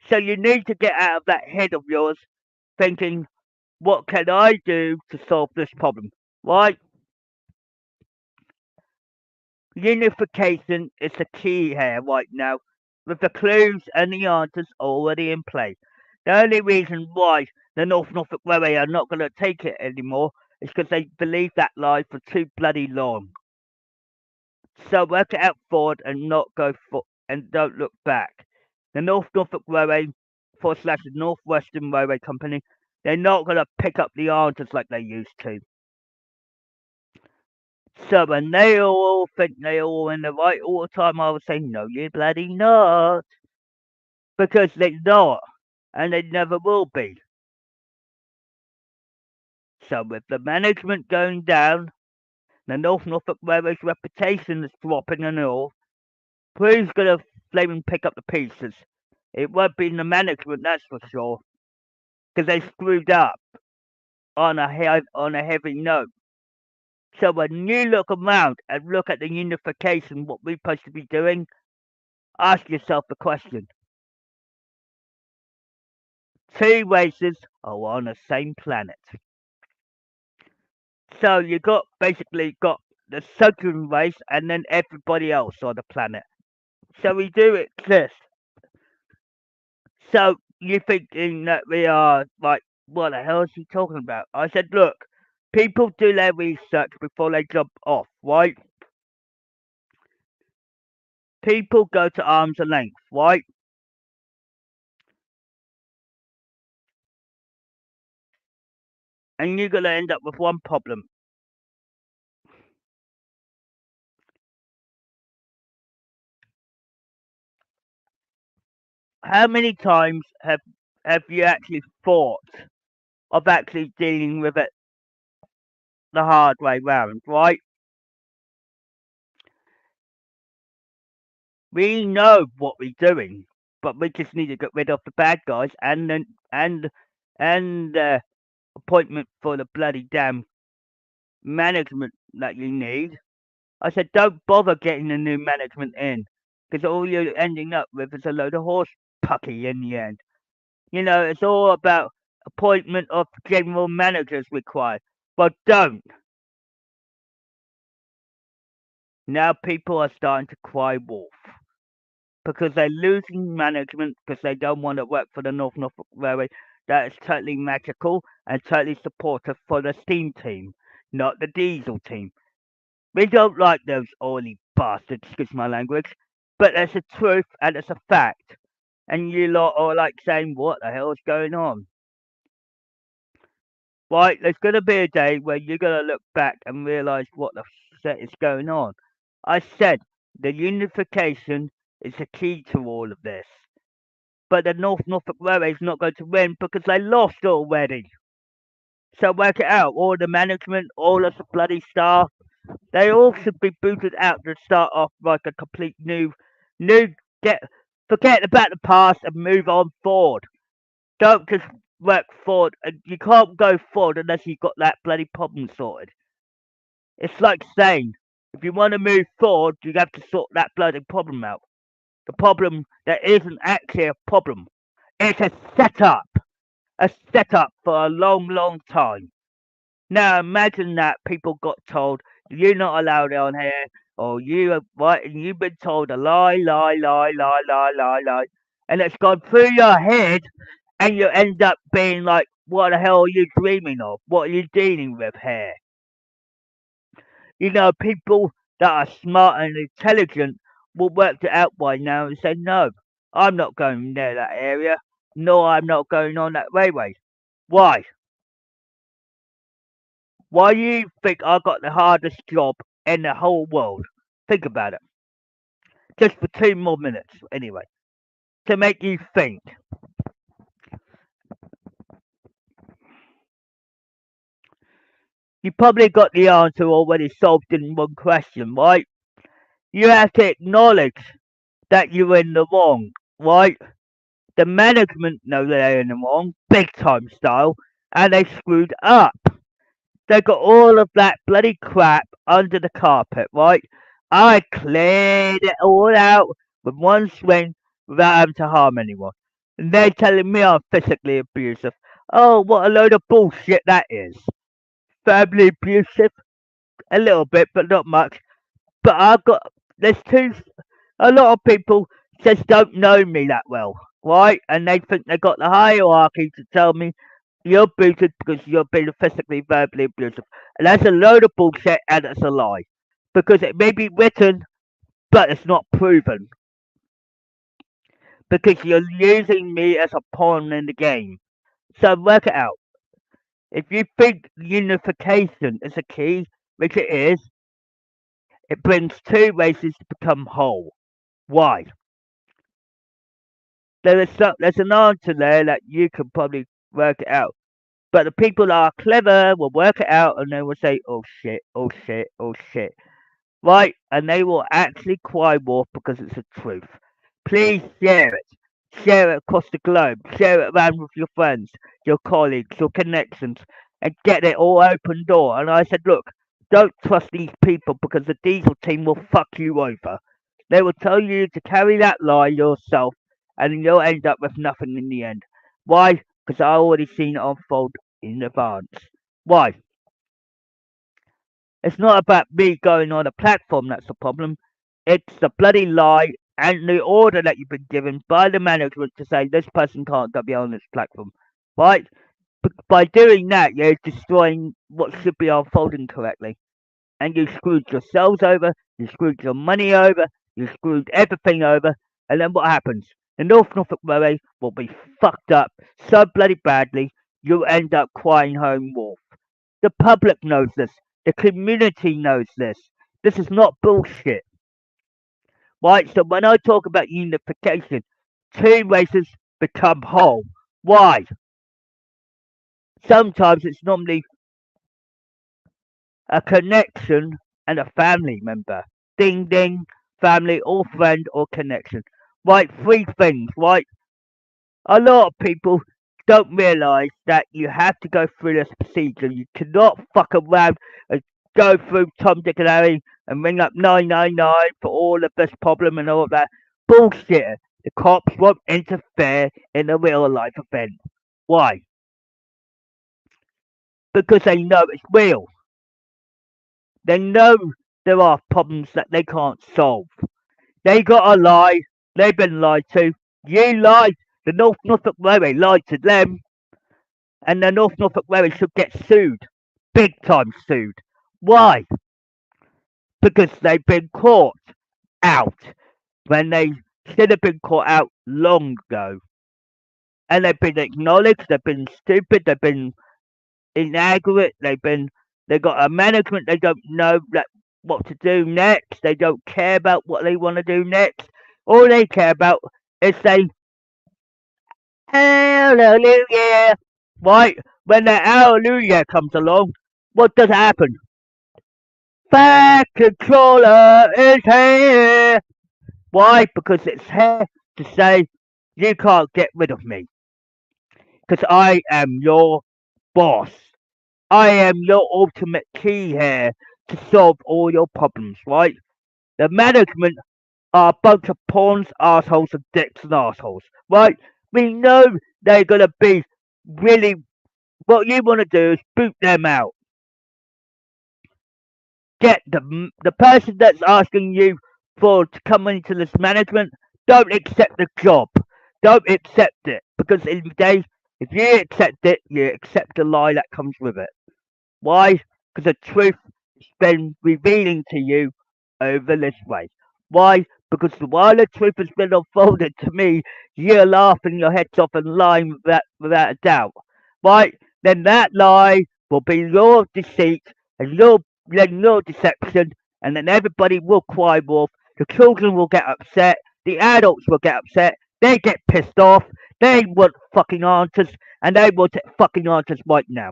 So you need to get out of that head of yours thinking, what can I do to solve this problem, right? Unification is the key here right now, with the clues and the answers already in play. The only reason why the North Norfolk Railway are not going to take it anymore is because they believe that lie for too bloody long. So work it out forward and not go for and don't look back. The North Norfolk Railway forward slash the Northwestern Railway Company, they're not going to pick up the answers like they used to. So when they all think they're all in the right all the time, I would say, no, you bloody not. Because they're not. And they never will be. So with the management going down, the North Norfolk Railway's reputation is dropping and all, who's going to flaming pick up the pieces? It won't be the management, that's for sure. Because they screwed up on a heavy note. So when you look around and look at the unification, what we're supposed to be doing, ask yourself the question. Two races are on the same planet. So you got basically got the southern race and then everybody else on the planet. So we do exist. So you're thinking that we are like, what the hell is he talking about? I said, look, people do their research before they jump off, right? People go to arm's length, right? And you're gonna end up with one problem. How many times have you actually thought of actually dealing with it the hard way round, right? We know what we're doing, but we just need to get rid of the bad guys and and appointment for the bloody damn management that you need. I said, don't bother getting the new management in, because all you're ending up with is a load of horse pucky in the end. You know, it's all about appointment of general managers required. But don't. Now people are starting to cry wolf. because they're losing management because they don't want to work for the North Norfolk Railway. That is totally magical and totally supportive for the steam team, not the diesel team. We don't like those oily bastards, excuse my language, but that's a truth and it's a fact. And you lot are like saying, what the hell is going on? Right, there's going to be a day where you're going to look back and realise what the shit is going on. I said the unification is the key to all of this. But the North Norfolk Railway is not going to win because they lost already. So work it out. All the management, all of the bloody staff, they all should be booted out to start off like a complete new, get, forget about the past and move on forward. Don't just work forward. And you can't go forward unless you've got that bloody problem sorted. It's like saying, if you want to move forward, you have to sort that bloody problem out. The problem that isn't actually a problem. It's a setup for a long, long time. Now imagine that people got told you're not allowed on here, or you are right, and you've been told a lie, and it's gone through your head, and you end up being like, what the hell are you dreaming of? What are you dealing with here? You know, people that are smart and intelligent will work it out by now and say, no, I'm not going near that area. No, I'm not going on that railway. Why? Why do you think I got the hardest job in the whole world? Think about it. Just for 2 more minutes, anyway, to make you think. You probably got the answer already solved in one question, right? You have to acknowledge that you're in the wrong, right? The management know they're in the wrong, big time style, and they screwed up. They got all of that bloody crap under the carpet, right? I cleared it all out with one swing without having to harm anyone. And they're telling me I'm physically abusive. Oh, what a load of bullshit that is. Family abusive? A little bit, but not much. But I've got, there's two, a lot of people just don't know me that well, right? And they think they got the hierarchy to tell me you're booted because you're being physically, verbally abusive. And that's a load of bullshit and it's a lie. Because it may be written, but it's not proven. Because you're using me as a pawn in the game. So work it out. If you think unification is a key, which it is, it brings two races to become whole. Why? There's an answer there that you can probably work it out. But the people that are clever will work it out and they will say, oh shit, oh shit, oh shit. Right? And they will actually cry wolf because it's the truth. Please share it. Share it across the globe. Share it around with your friends, your colleagues, your connections, and get it all open door. And I said, look, don't trust these people because the diesel team will fuck you over. They will tell you to carry that lie yourself, and you'll end up with nothing in the end. Why? Because I already seen it unfold in advance. Why? It's not about me going on a platform that's the problem. It's the bloody lie and the order that you've been given by the management to say this person can't go be on this platform. Right? By doing that, you're destroying what should be unfolding correctly. And you screwed yourselves over, you screwed your money over, you screwed everything over, and then what happens? The North Norfolk Railway will be fucked up so bloody badly, you'll end up crying home wolf. The public knows this. The community knows this. This is not bullshit. Right? So when I talk about unification, two races become whole. Why? Sometimes it's normally a connection and a family member. Ding ding, family or friend or connection. Right? Three things, right? A lot of people don't realise that you have to go through this procedure. You cannot fuck around and go through Tom, Dick, and Harry and ring up 999 for all of this problem and all of that. Bullshit. The cops won't interfere in a real life event. Why? Because they know it's real. They know there are problems that they can't solve. They gotta lie They've been lied to. You lied. The North Norfolk Railway lied to them, and the North Norfolk Railway should get sued. Big time sued. Why? Because they've been caught out when they should have been caught out long ago. And they've been acknowledged, they've been stupid, they've been inaccurate, they got a management, they don't know what to do next, they don't care about what they want to do next. All they care about is saying hallelujah. Right? When the hallelujah comes along, what does happen? Fat controller is here. Why? Because it's here to say you can't get rid of me. Because I am your boss. I am your ultimate key here to solve all your problems, right? The management are a bunch of pawns, assholes, and dicks and assholes, right? We know they're gonna be really. What you want to do is boot them out. Get the person that's asking you for to come into this management. Don't accept the job. Don't accept it because in the day, if you accept it, you accept the lie that comes with it. Why? Because the truth has been revealing to you over this way. Why? Because while the truth has been unfolded to me, you're laughing your heads off and lying without a doubt. Right? Then that lie will be your deceit and your deception, and then everybody will cry wolf. The children will get upset. The adults will get upset. They get pissed off. They want fucking answers, and they want fucking answers right now.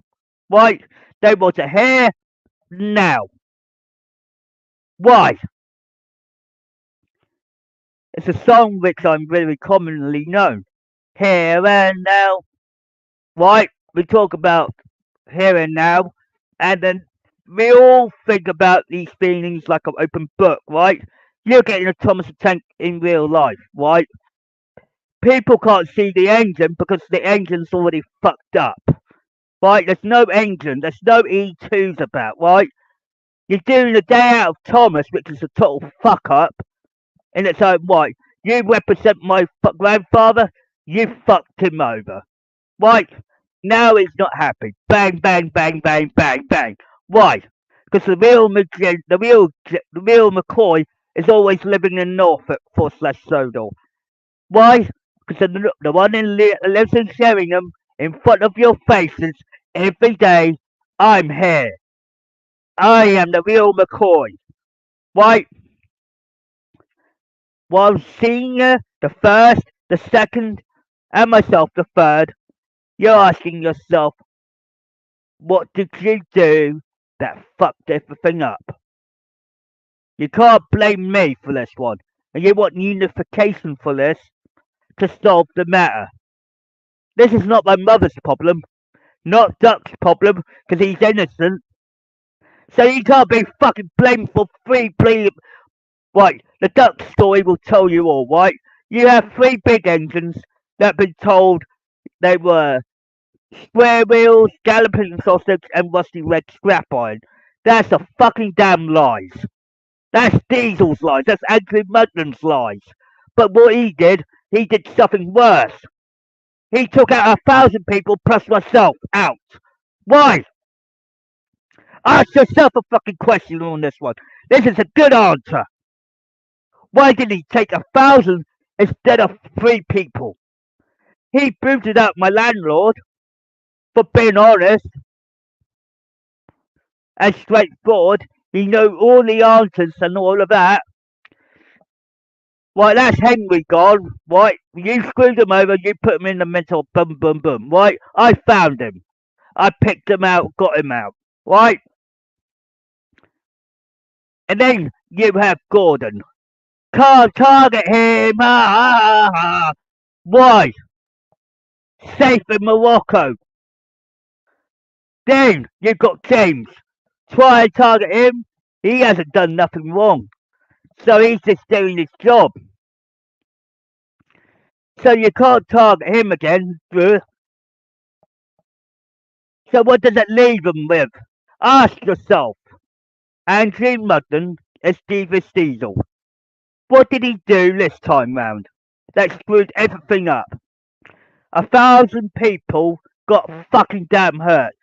Right? They want to hear now. Why? It's a song which I'm very commonly known. Here and now. Right? We talk about here and now, and then we all think about these feelings like an open book, right? You're getting a Thomas the Tank in real life, right? People can't see the engine because the engine's already fucked up, right? There's no engine, there's no E2s about, right? You're doing a day out of Thomas, which is a total fuck up in its own right. You represent my grandfather, you fucked him over. Right? Now he's not happy. Bang, bang, bang, bang, bang, bang. Why? Because the real McCoy is always living in Norfolk / Sodor. Why? Because the one in lives in Sheringham in front of your faces every day. I'm here. I am the real McCoy. Why? While senior, the first, the second, and myself, the third, you're asking yourself, what did you do that fucked everything up? You can't blame me for this one, and you want unification for this to solve the matter. This is not my mother's problem, not Duck's problem, because he's innocent. So you can't be fucking blamed for Right, the Duck story will tell you all, right? You have three big engines that have been told they were square wheels, galloping sausage, and rusty red scrap iron. That's a fucking damn lies. That's Diesel's lies. That's Andrew Mudland's lies. But what he did something worse. He took out 1,000 people plus myself out. Why? Ask yourself a fucking question on this one. This is a good answer. Why did he take 1,000 instead of 3 people? He booted out my landlord for being honest and straightforward. He knew all the answers and all of that. Right, that's Henry gone. Right, you screwed him over. You put him in the mental boom, boom, boom. Right, I found him. I picked him out, got him out. Right, and then you have Gordon. Can't target him. Why? Safe in Morocco. Then you've got James. Try and target him. He hasn't done nothing wrong. So he's just doing his job. So you can't target him again, Drew. So what does it leave him with? Ask yourself. Andrew Mudden is Davis Diesel. What did he do this time round? That screwed everything up. 1,000 people got fucking damn hurt.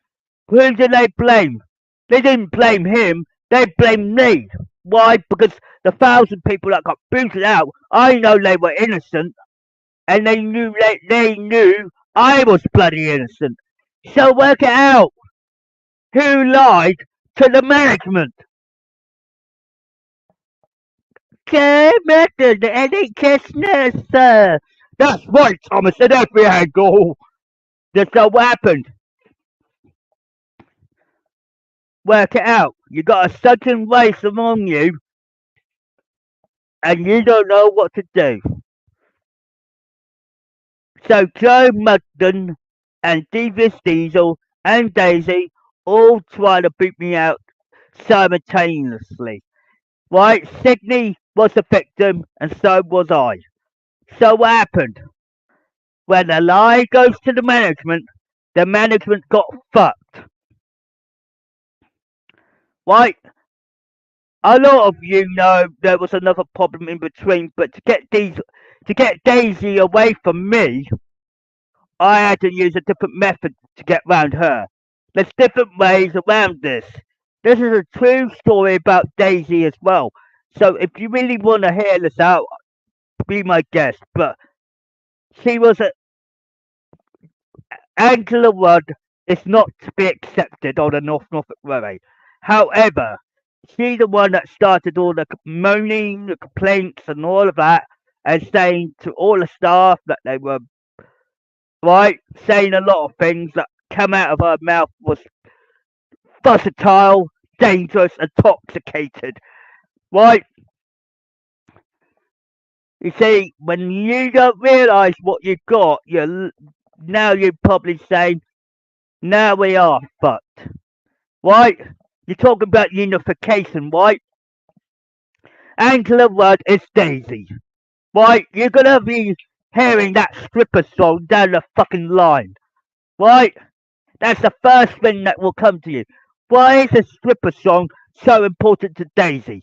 Who did they blame? They didn't blame him, they blamed me. Why? Because the 1,000 people that got booted out, I know they were innocent, and they knew I was bloody innocent. So work it out. Who lied to the management? Method, the NHS nurse, sir. That's right, Thomas, at every angle. That's what happened. Work it out. You got a certain race among you, and you don't know what to do. So Joe Mugden and Davis Diesel and Daisy all try to beat me out simultaneously. Right? Sydney was the victim, and so was I. So what happened? When the lie goes to the management got fucked. Right? A lot of you know there was another problem in between, but to get Daisy away from me, I had to use a different method to get round her. There's different ways around this. This is a true story about Daisy as well. So if you really want to hear this out, be my guest. But she was a Angela Rudd is not to be accepted on the Norfolk Railway. However, she's the one that started all the moaning, the complaints, and all of that, and saying to all the staff that they were right, saying a lot of things that come out of her mouth was versatile, dangerous, intoxicated. Right? You see, when you don't realise what you've got, you're probably saying, now we are fucked. Right? You're talking about unification, right? Angela Rudd is Daisy. Right? You're gonna be hearing that stripper song down the fucking line. Right? That's the first thing that will come to you. Why is a stripper song so important to Daisy?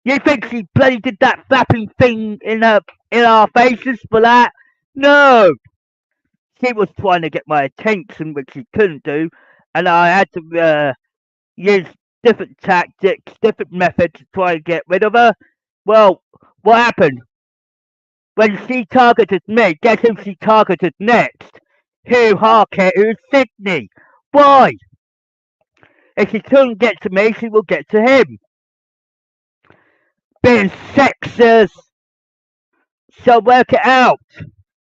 You think she bloody did that flapping thing in our faces for that? No! She was trying to get my attention, which she couldn't do, and I had to use different tactics, different methods to try and get rid of her. Well, what happened? When she targeted me, guess who she targeted next? Who Harkett, who's Sydney. Why? If she couldn't get to me, she will get to him. Being sexist. So work it out.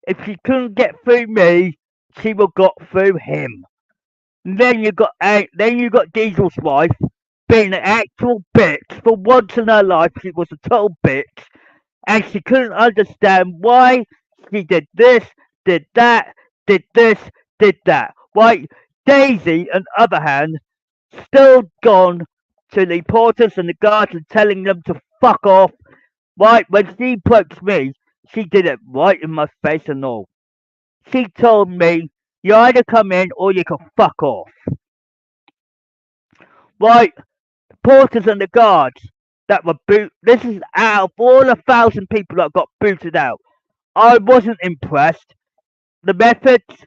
If she couldn't get through me, she will got through him. Then you got Diesel's wife being an actual bitch. For once in her life, she was a total bitch, and she couldn't understand why she did this, did that, did this, did that. Why Daisy, on the other hand, still gone to the porters and the guards and telling them to fuck off. Right when she approached me, she did it right in my face and all. She told me, you either come in or you can fuck off. Right, porters and the guards that were this is out of all 1,000 people that got booted out. I wasn't impressed. The methods,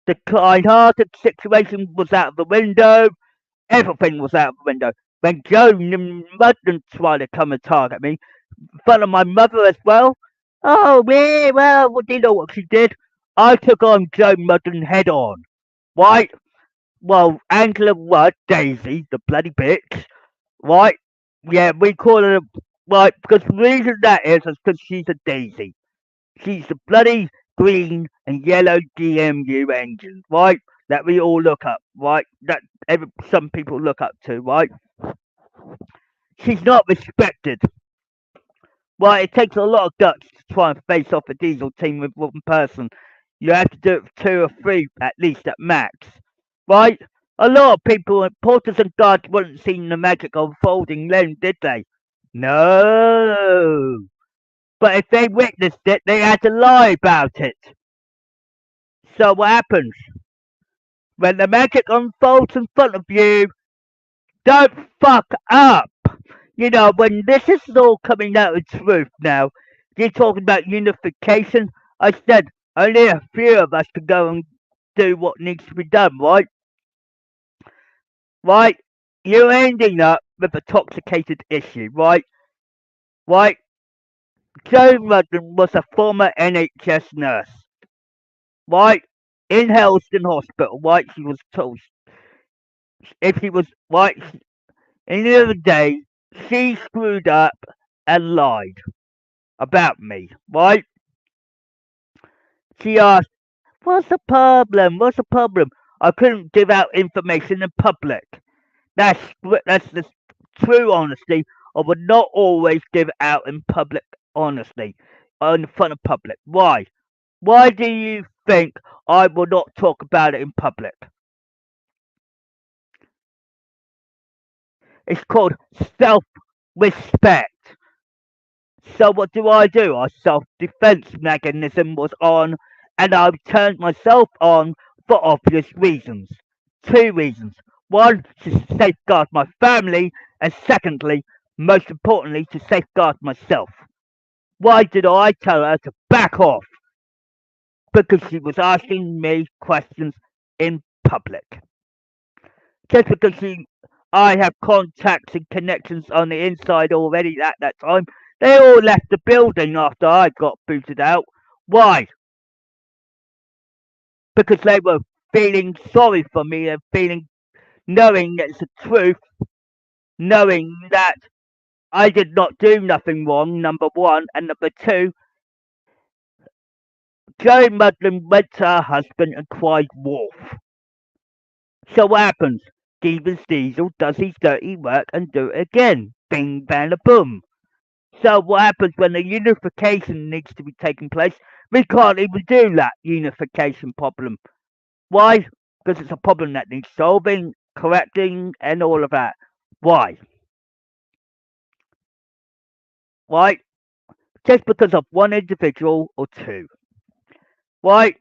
the kind-hearted situation was out of the window. Everything was out of the window. When Joe Mudden tried to come and target me, in front of my mother as well. Oh, yeah, well, do you know what she did? I took on Joe Mudden head on. Right? Well, Angela Rudd, Daisy, the bloody bitch. Right? Yeah, we call her, right, because the reason that is because she's a Daisy. She's the bloody green and yellow DMU engine, right? That we all look up, right? That some people look up to, right? She's not respected. Well, it takes a lot of guts to try and face off a diesel team with one person. You have to do it with 2 or 3 at least at max. Right? A lot of people, porters and guards, wouldn't seen the magic unfolding then, did they? No. But if they witnessed it, they had to lie about it. So what happens? When the magic unfolds in front of you, don't fuck up. You know, when this is all coming out of truth now, you're talking about unification. I said only a few of us can go and do what needs to be done, right? Right? You're ending up with a toxicated issue, right? Right? Joe Rudden was a former NHS nurse, right? In Helston Hospital, right? She was told if she was right. And the other day, she screwed up and lied about me, right? She asked, "What's the problem? What's the problem?" I couldn't give out information in public. That's the true honesty. I would not always give out in public honesty in front of public. Why? Why do you think I will not talk about it in public? It's called self-respect. So what do? Our self-defense mechanism was on, and I turned myself on for obvious reasons. Two reasons. One, to safeguard my family, and secondly, most importantly, to safeguard myself. Why did I tell her to back off? Because she was asking me questions in public. Just because I have contacts and connections on the inside already at that time, they all left the building after I got booted out. Why? Because they were feeling sorry for me and knowing it's the truth, knowing that I did not do nothing wrong, number one, and number two, Joe Mudlin went to her husband and cried wolf. So what happens? Stevens Diesel does his dirty work and do it again. Bing, bang, a boom. So what happens when the unification needs to be taking place? We can't even do that unification problem. Why? Because it's a problem that needs solving, correcting, and all of that. Why? Why? Just because of one individual or two. Why?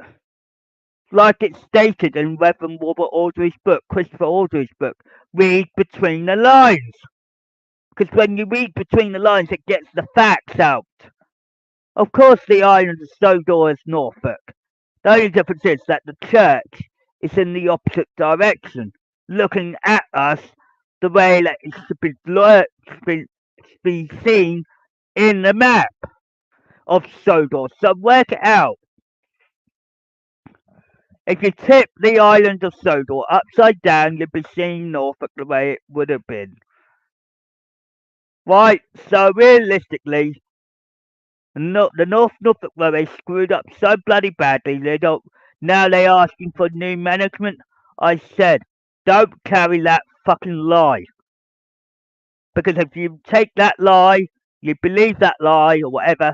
Like it's stated in Reverend Robert Audrey's book, Christopher Audrey's book, read between the lines. Because when you read between the lines, it gets the facts out. Of course, the island of Sodor is Norfolk. The only difference is that the church is in the opposite direction, looking at us the way that it should be seen in the map of Sodor. So work it out. If you tip the island of Sodor upside down, you'd be seeing Norfolk the way it would have been. Right? So realistically, the North Norfolk Railway screwed up so bloody badly they don't. Now they're asking for new management. I said, don't carry that fucking lie. Because if you take that lie, you believe that lie or whatever,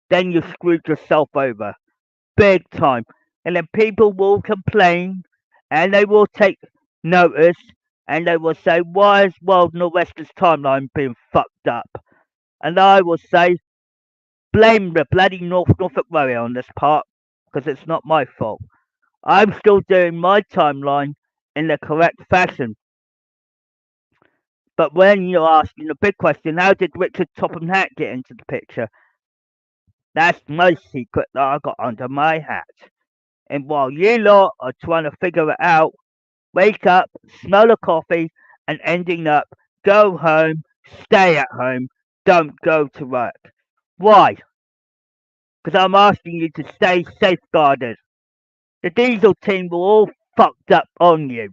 then you screwed yourself over. Big time. And then people will complain and they will take notice and they will say, why is World Northwestern's timeline being fucked up? And I will say, blame the bloody Norfolk Railway on this part because it's not my fault. I'm still doing my timeline in the correct fashion. But when you're asking the big question, how did Richard Topham Hatt get into the picture? That's my secret that I got under my hat. And while you lot are trying to figure it out, wake up, smell the coffee, and ending up, go home, stay at home, don't go to work. Why? Because I'm asking you to stay safeguarded. The diesel team were all fucked up on you.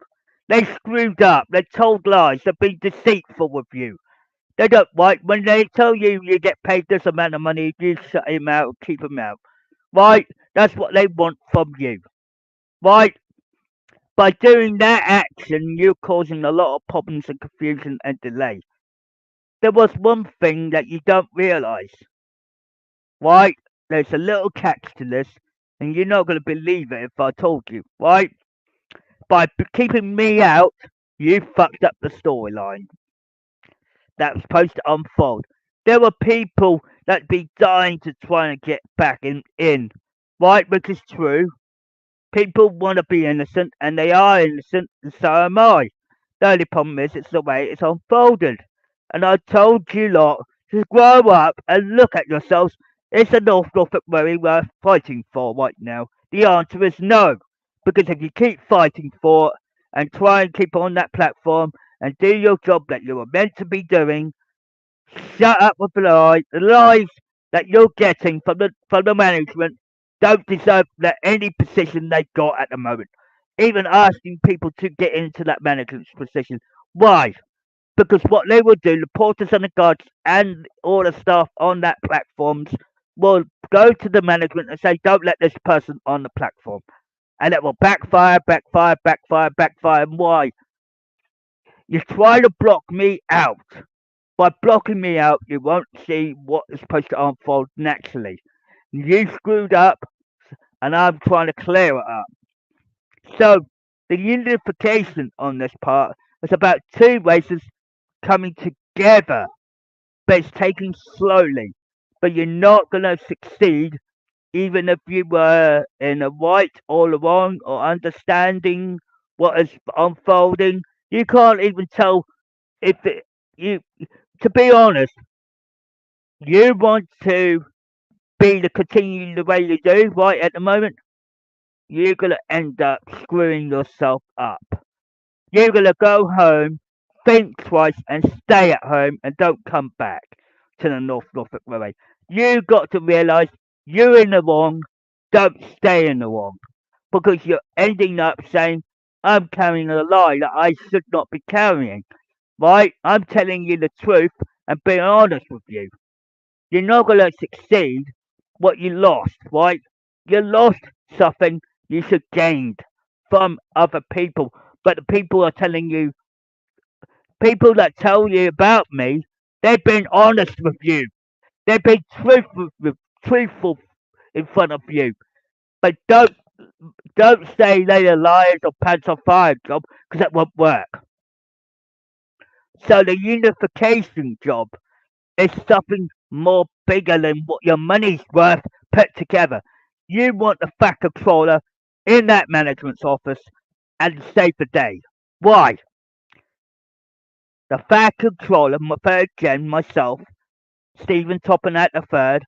They screwed up. They told lies. They've been deceitful with you. They don't right when they tell you you get paid this amount of money, you shut him out, keep him out. Right? That's what they want from you. Right? By doing that action, you're causing a lot of problems and confusion and delay. There was one thing that you don't realise. Right? There's a little catch to this, and you're not going to believe it if I told you. Right? By keeping me out, you fucked up the storyline that was supposed to unfold. There were people that'd be dying to try and get back in. Right? Which is true. People want to be innocent, and they are innocent, and so am I. The only problem is it's the way it's unfolded. And I told you lot to grow up and look at yourselves. Is the North Norfolk really worth fighting for right now? The answer is no. Because if you keep fighting for it and try and keep on that platform and do your job that you were meant to be doing, shut up with the lies that you're getting from the management don't deserve any position they've got at the moment. Even asking people to get into that management's position. Why? Because what they will do, the porters and the guards and all the staff on that platforms will go to the management and say, don't let this person on the platform. And it will backfire, backfire, backfire, backfire. And why? You try to block me out. By blocking me out, you won't see what is supposed to unfold naturally. You screwed up, and I'm trying to clear it up. So, the unification on this part is about two races coming together, but it's taking slowly. But you're not going to succeed even if you were in the right or the wrong or understanding what is unfolding. You can't even tell if you. To be honest, you want to be the continue the way you do right at the moment. You're gonna end up screwing yourself up. You're gonna go home, think twice, and stay at home and don't come back to the North Norfolk Railway. You got to realise you're in the wrong. Don't stay in the wrong because you're ending up saying, "I'm carrying a lie that I should not be carrying." Right? I'm telling you the truth and being honest with you. You're not going to succeed what you lost, right? You lost something you should gained from other people. But the people are telling you, people that tell you about me, they've been honest with you. They've been truthful in front of you. But don't say they are liars or pants on fire job because that won't work. So the unification job is something more bigger than what your money's worth put together. You want the fat controller in that management's office and save the day. Why? The fat controller, my third gen, myself, Stephen Topham at the third,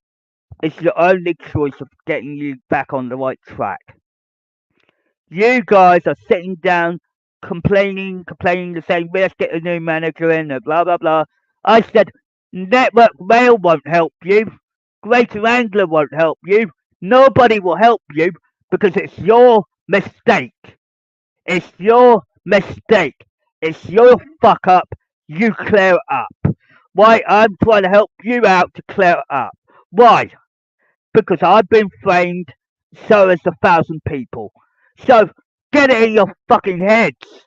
is the only choice of getting you back on the right track. You guys are sitting down complaining, the same, let's get a new manager in, and blah, blah, blah. I said, Network Rail won't help you. Greater Anglia won't help you. Nobody will help you because it's your mistake. It's your mistake. It's your fuck up. You clear it up. Why? I'm trying to help you out to clear it up. Why? Because I've been framed, so has 1,000 people. So get it in your fucking heads.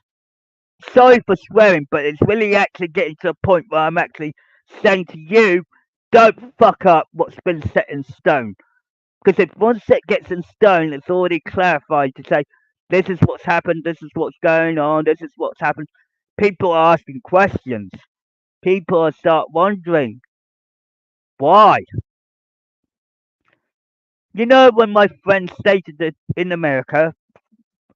Sorry for swearing, but it's really actually getting to the point where I'm actually saying to you, don't fuck up what's been set in stone. Because if once it gets in stone, it's already clarified to say, this is what's happened, this is what's going on, this is what's happened. People are asking questions. People are start wondering, why? You know, when my friend stated that in America,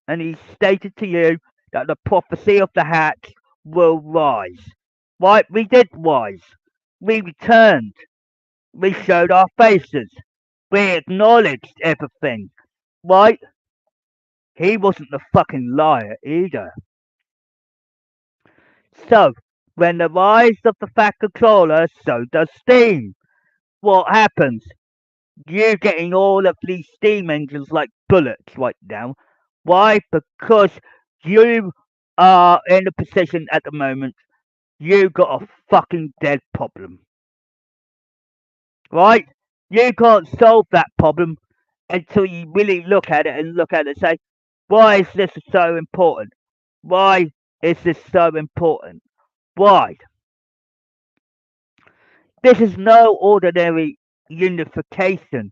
and he stated to you that the prophecy of the Hatt will rise. Right? We did rise. We returned. We showed our faces. We acknowledged everything. Right? He wasn't the fucking liar either. So, when the rise of the fat controller, so does steam. What happens? You're getting all of these steam engines like bullets right now. Why? Because you are in a position at the moment. You got a fucking dead problem. Right? You can't solve that problem until you really look at it and look at it and say, why is this so important? Why is this so important? Why? This is no ordinary unification,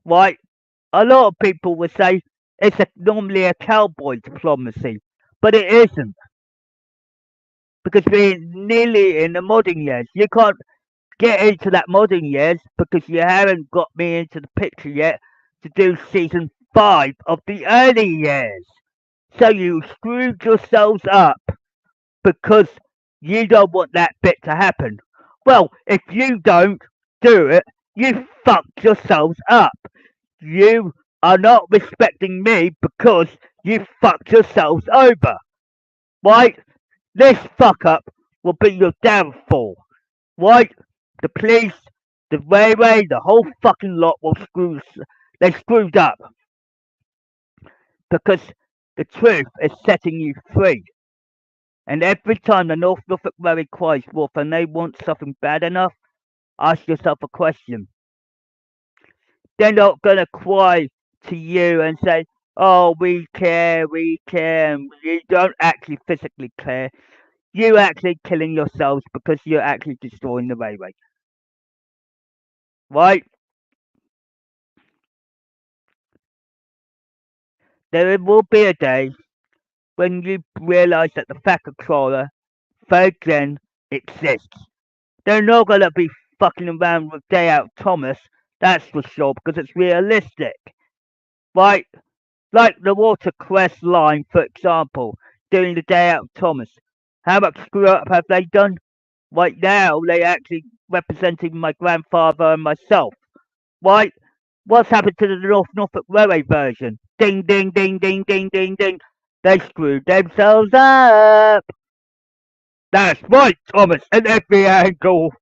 right? A lot of people would say it's normally a cowboy diplomacy, but it isn't because we're nearly in the modern years. You can't get into that modern years because you haven't got me into the picture yet to do season 5 of the early years. So you screwed yourselves up because You don't want that bit to happen. Well, if you don't do it, you fucked yourselves up. You are not respecting me because you fucked yourselves over. Right? This fuck up will be your downfall. Right? The police, the railway, the whole fucking lot will they screwed up because the truth is setting you free. And every time the North Norfolk Railway cries wolf and they want something bad enough, ask yourself a question. They're not gonna cry to you and say, "Oh, we care." And you don't actually physically care. You actually killing yourselves because you're actually destroying the railway, right? There will be a day when you realise that the fact controller, again, exists. They're not gonna be fucking around with Day Out Thomas, that's for sure, because it's realistic, right? Like the Watercress line, for example, doing the Day Out Thomas. How much screw up have they done? Right now, they actually representing my grandfather and myself. Right? What's happened to the North Norfolk Railway version? Ding, ding, ding, ding, ding, ding, ding. They screwed themselves up. That's right, Thomas, at every angle.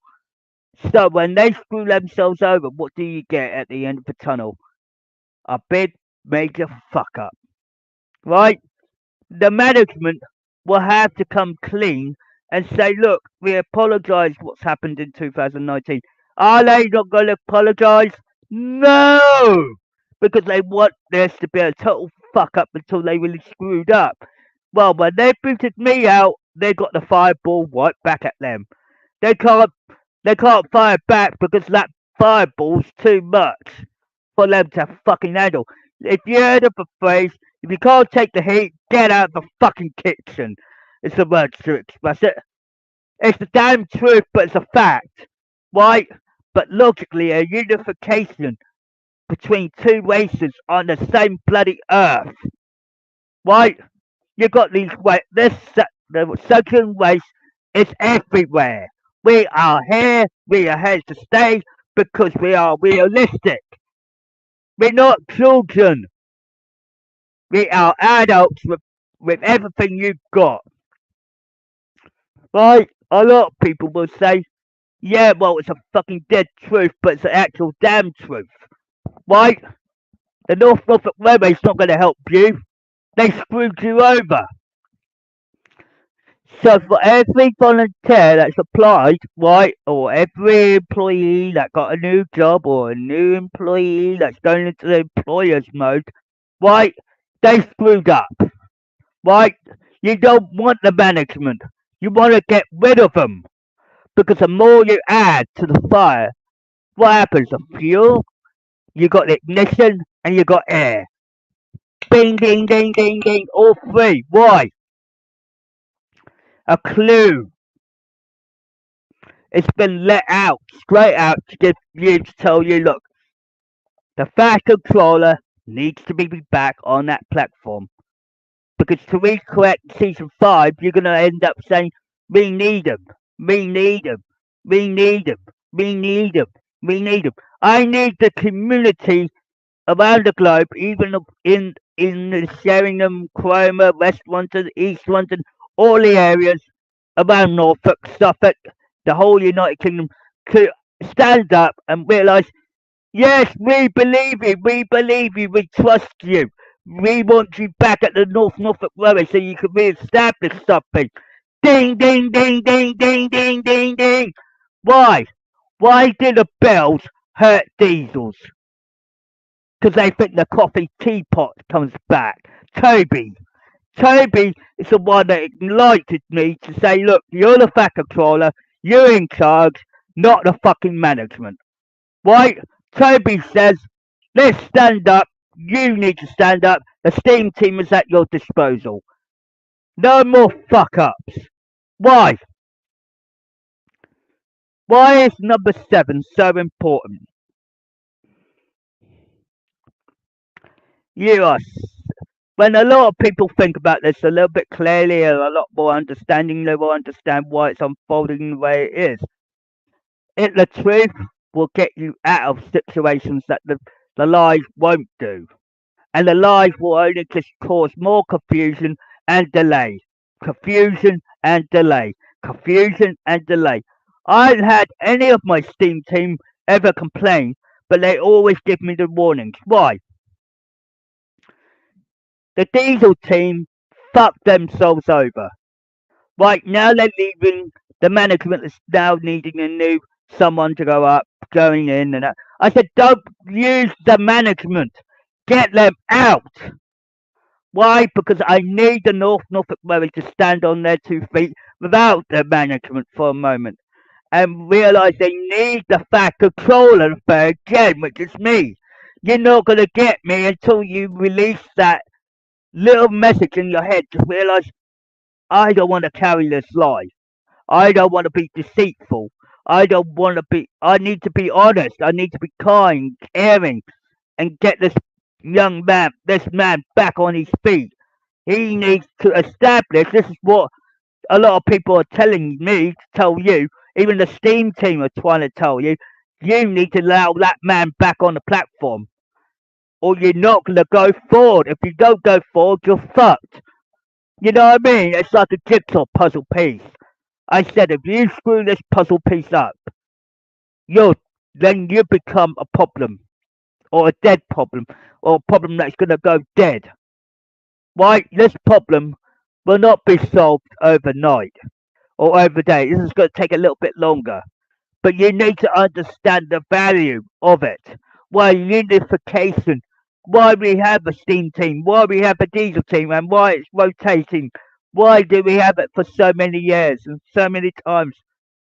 So when they screw themselves over, what do you get at the end of the tunnel? A big major fuck up. Right? The management will have to come clean and say, look, we apologise what's happened in 2019. Are they not going to apologise? No! Because they want this to be a total fuck up until they really screwed up. Well, when they booted me out, they got the fireball right back at them. They can't they can't fire back because that fireball's too much for them to fucking handle. If you heard of the phrase, if you can't take the heat, get out of the fucking kitchen. It's the words to express it. It's the damn truth, but it's a fact. Right? But logically, a unification between two races on the same bloody earth. Right? You got these the second race is everywhere. We are here to stay because we are realistic. We're not children. We are adults with everything you've got. Right? A lot of people will say, yeah, well, it's a fucking dead truth, but it's the actual damn truth. Right? The North Norfolk Railway's not going to help you. They screwed you over. So for every volunteer that's applied, right, or every employee that got a new job or a new employee that's going into the employer's mode, right, they screwed up. Right? You don't want the management. You want to get rid of them. Because the more you add to the fire, what happens? The fuel, you got the ignition, and you got air. Ding, ding, ding, ding, ding, all three. Why? A clue. It's been let out, straight out, to give you to tell you, look, the fast controller needs to be back on that platform. Because to recollect season 5, you're going to end up saying, we need him, we need him, we need him, we need him, we need him. I need the community around the globe, even in Sheringham, Cromer, West London, East London, all the areas around Norfolk, Suffolk, the whole United Kingdom, to stand up and realise, yes, we believe you, we believe you, we trust you. We want you back at the North Norfolk Railway so you can re-establish something. Ding, ding, ding, ding, ding, ding, ding, ding. Why? Why do the bells hurt diesels? Because they think the coffee teapot comes back. Toby. Toby is the one that enlightened me to say, look, you're the fat controller, you're in charge, not the fucking management. Right? Toby says, let's stand up, you need to stand up, the steam team is at your disposal. No more fuck ups. Why? Why is number 7 so important? You are when a lot of people think about this a little bit clearly and a lot more understanding, they will understand why it's unfolding the way it is. The truth will get you out of situations that the lies won't do. And the lies will only just cause more confusion and delay. Confusion and delay. Confusion and delay. I haven't had any of my Steam team ever complain, but they always give me the warnings. Why? The Diesel team fucked themselves over. Right now they're leaving. The management is now needing a new someone to go up, going in and out. I said, don't use the management. Get them out. Why? Because I need the Norfolk Road to stand on their 2 feet without the management for a moment and realise they need the fact control of the affair again, which is me. You're not going to get me until you release that little message in your head to realise I don't want to carry this lie. I don't want to be deceitful. I don't want to be. I need to be honest. I need to be kind, caring, and get this man back on his feet. He needs to establish. This is what a lot of people are telling me to tell you. Even the Steam team are trying to tell you. You need to allow that man back on the platform, or you're not going to go forward. If you don't go forward, you're fucked. You know what I mean? It's like a jigsaw puzzle piece. I said, if you screw this puzzle piece up, then you become a problem, or a dead problem, or a problem that's going to go dead. Right? This problem will not be solved overnight or overday. This is going to take a little bit longer. But you need to understand the value of it. Why unification, why we have a steam team, why we have a diesel team, and why it's rotating. Why do we have it for so many years and so many times?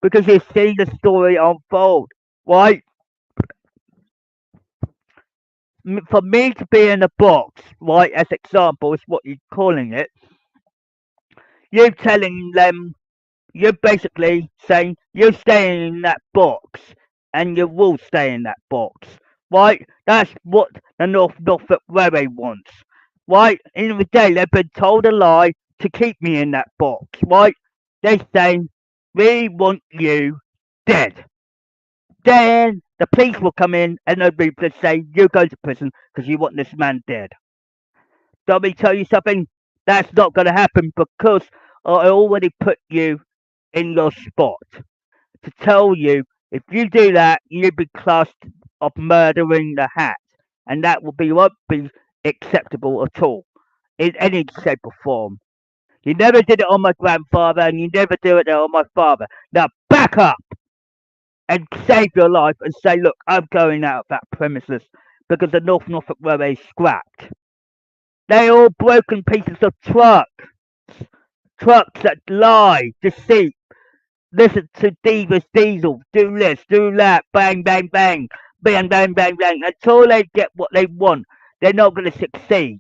Because you've seen the story unfold, right? For me to be in a box, right, as example, is what you're calling it, you're telling them, you're basically saying, you're staying in that box, and you will stay in that box, right? That's what the Norfolk Railway wants, right? In the day, they've been told a lie to keep me in that box, right? They're saying, we want you dead. Then the police will come in and they'll be say, you go to prison because you want this man dead. Let me tell you something, that's not going to happen because I already put you in your spot to tell you if you do that, you'll be classed of murdering the Hat, and that won't be acceptable at all in any shape or form. You never did it on my grandfather, and you never do it on my father. Now back up and save your life and say, look, I'm going out of that premises because the Norfolk Railway is scrapped. They're all broken pieces of trucks that lie, deceit. Listen to Divas Diesel, do this, do that, bang, bang, bang, bang, bang, bang, bang. Until they get what they want, they're not going to succeed.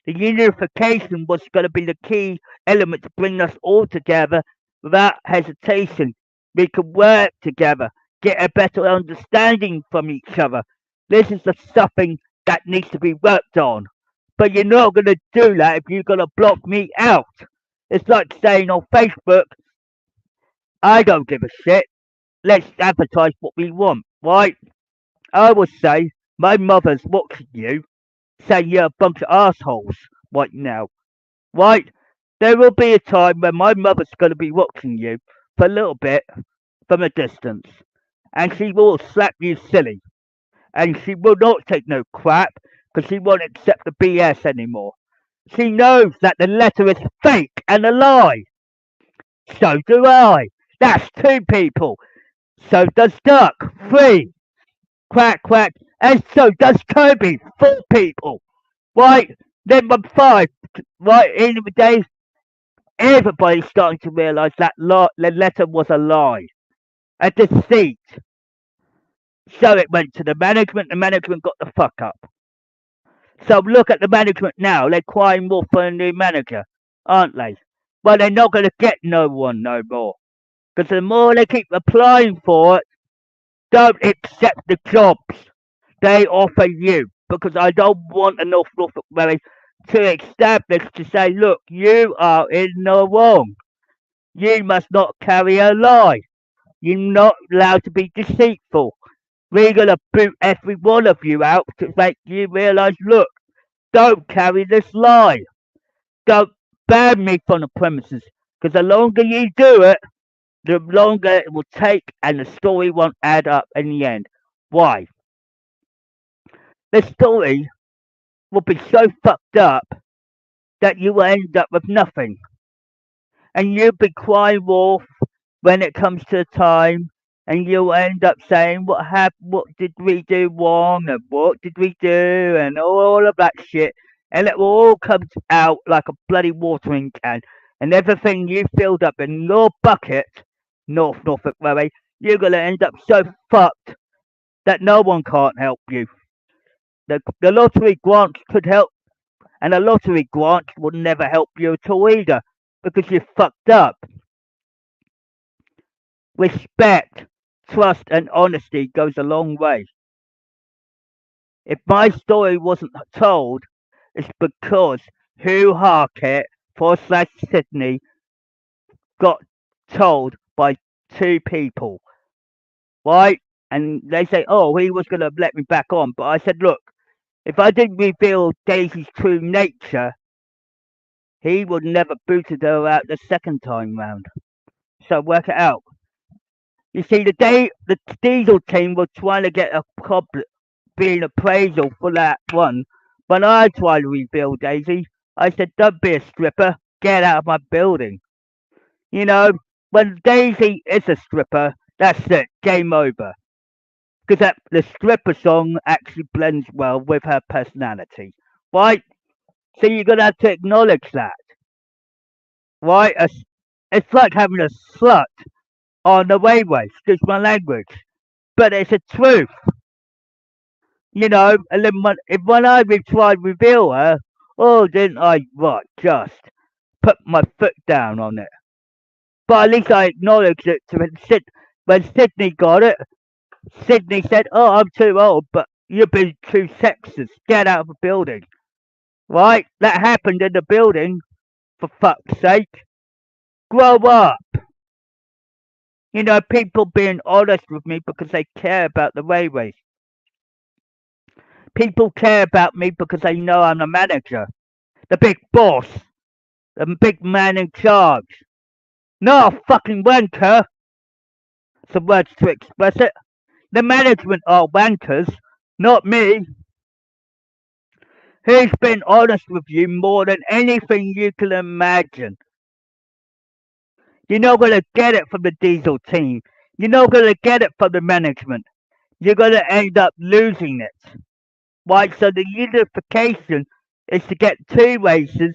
The unification was going to be the key element to bring us all together without hesitation. We can work together, get a better understanding from each other. This is the something that needs to be worked on. But you're not going to do that if you're going to block me out. It's like saying on Facebook, I don't give a shit. Let's advertise what we want, right? I would say my mother's watching you, saying you're a bunch of assholes right now, right? There will be a time when my mother's going to be watching you for a little bit from a distance, and she will slap you silly, and she will not take no crap because she won't accept the BS anymore. She knows that the letter is fake and a lie. So do I. That's 2 people. So does Duck, 3. Quack, quack. And so does Toby, 4 people. Right? Then 5. Right? In the day, everybody's starting to realise that the letter was a lie. A deceit. So it went to the management got the fuck up. So look at the management now. They're crying wolf for a new manager, aren't they? Well, they're not going to get no one no more. Because the more they keep applying for it, don't accept the jobs they offer you. Because I don't want a Norfolk Railway to establish to say, look, you are in the wrong. You must not carry a lie. You're not allowed to be deceitful. We're going to boot every one of you out to make you realise, look, don't carry this lie. Don't ban me from the premises. Because the longer you do it, the longer it will take and the story won't add up in the end. Why? The story will be so fucked up that you will end up with nothing. And you'll be crying wolf when it comes to the time, and you'll end up saying, what happened, what did we do wrong, and what did we do, and all of that shit. And it will all come out like a bloody watering can. And everything you filled up in your bucket, Norfolk Railway, you're going to end up so fucked that no one can't help you. The lottery grant could help, and a lottery grant would never help you at all either, because you're fucked up. Respect, trust, and honesty goes a long way. If my story wasn't told, it's because Hugh Harkett / Sydney got told by two people, right? And they say, oh, he was going to let me back on. But I said, look, if I didn't reveal Daisy's true nature, he would never booted her out the second time round. So work it out. You see, the diesel team were trying to get a being appraisal for that one. When I tried to rebuild Daisy, I said, don't be a stripper, get out of my building. You know, when Daisy is a stripper, that's it, game over. Because the stripper song actually blends well with her personality, right? So you're going to have to acknowledge that, right? It's like having a slut on the railway, excuse my language, but it's a truth. You know, and then when I tried to reveal her, oh, didn't I, right, just put my foot down on it. But at least I acknowledged it to when Sydney got it. Sydney said, oh, I'm too old, but you've been too sexist. Get out of the building. Right? That happened in the building, for fuck's sake. Grow up. You know, people being honest with me because they care about the railways. People care about me because they know I'm the manager, the big boss, the big man in charge. Not a fucking wanker. Some words to express it. The management are wankers, not me. Who's been honest with you more than anything you can imagine? You're not going to get it from the diesel team. You're not going to get it from the management. You're going to end up losing it. Right? So the unification is to get two races,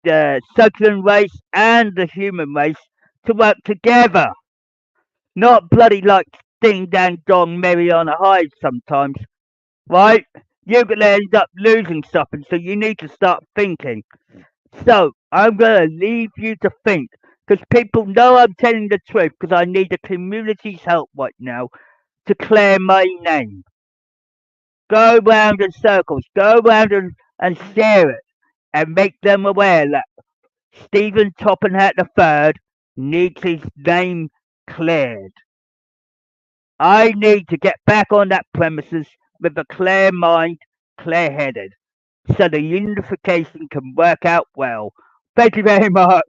the circular race and the human race, to work together. Not bloody like ding dang dong Mary on a Hyde sometimes. Right? You're going to end up losing something, so you need to start thinking. So, I'm going to leave you to think, because people know I'm telling the truth, because I need the community's help right now to clear my name. Go round in circles, go round and share it, and make them aware that Stephen Topham III needs his name cleared. I need to get back on that premises with a clear mind, clear headed, so the unification can work out well. Thank you very much.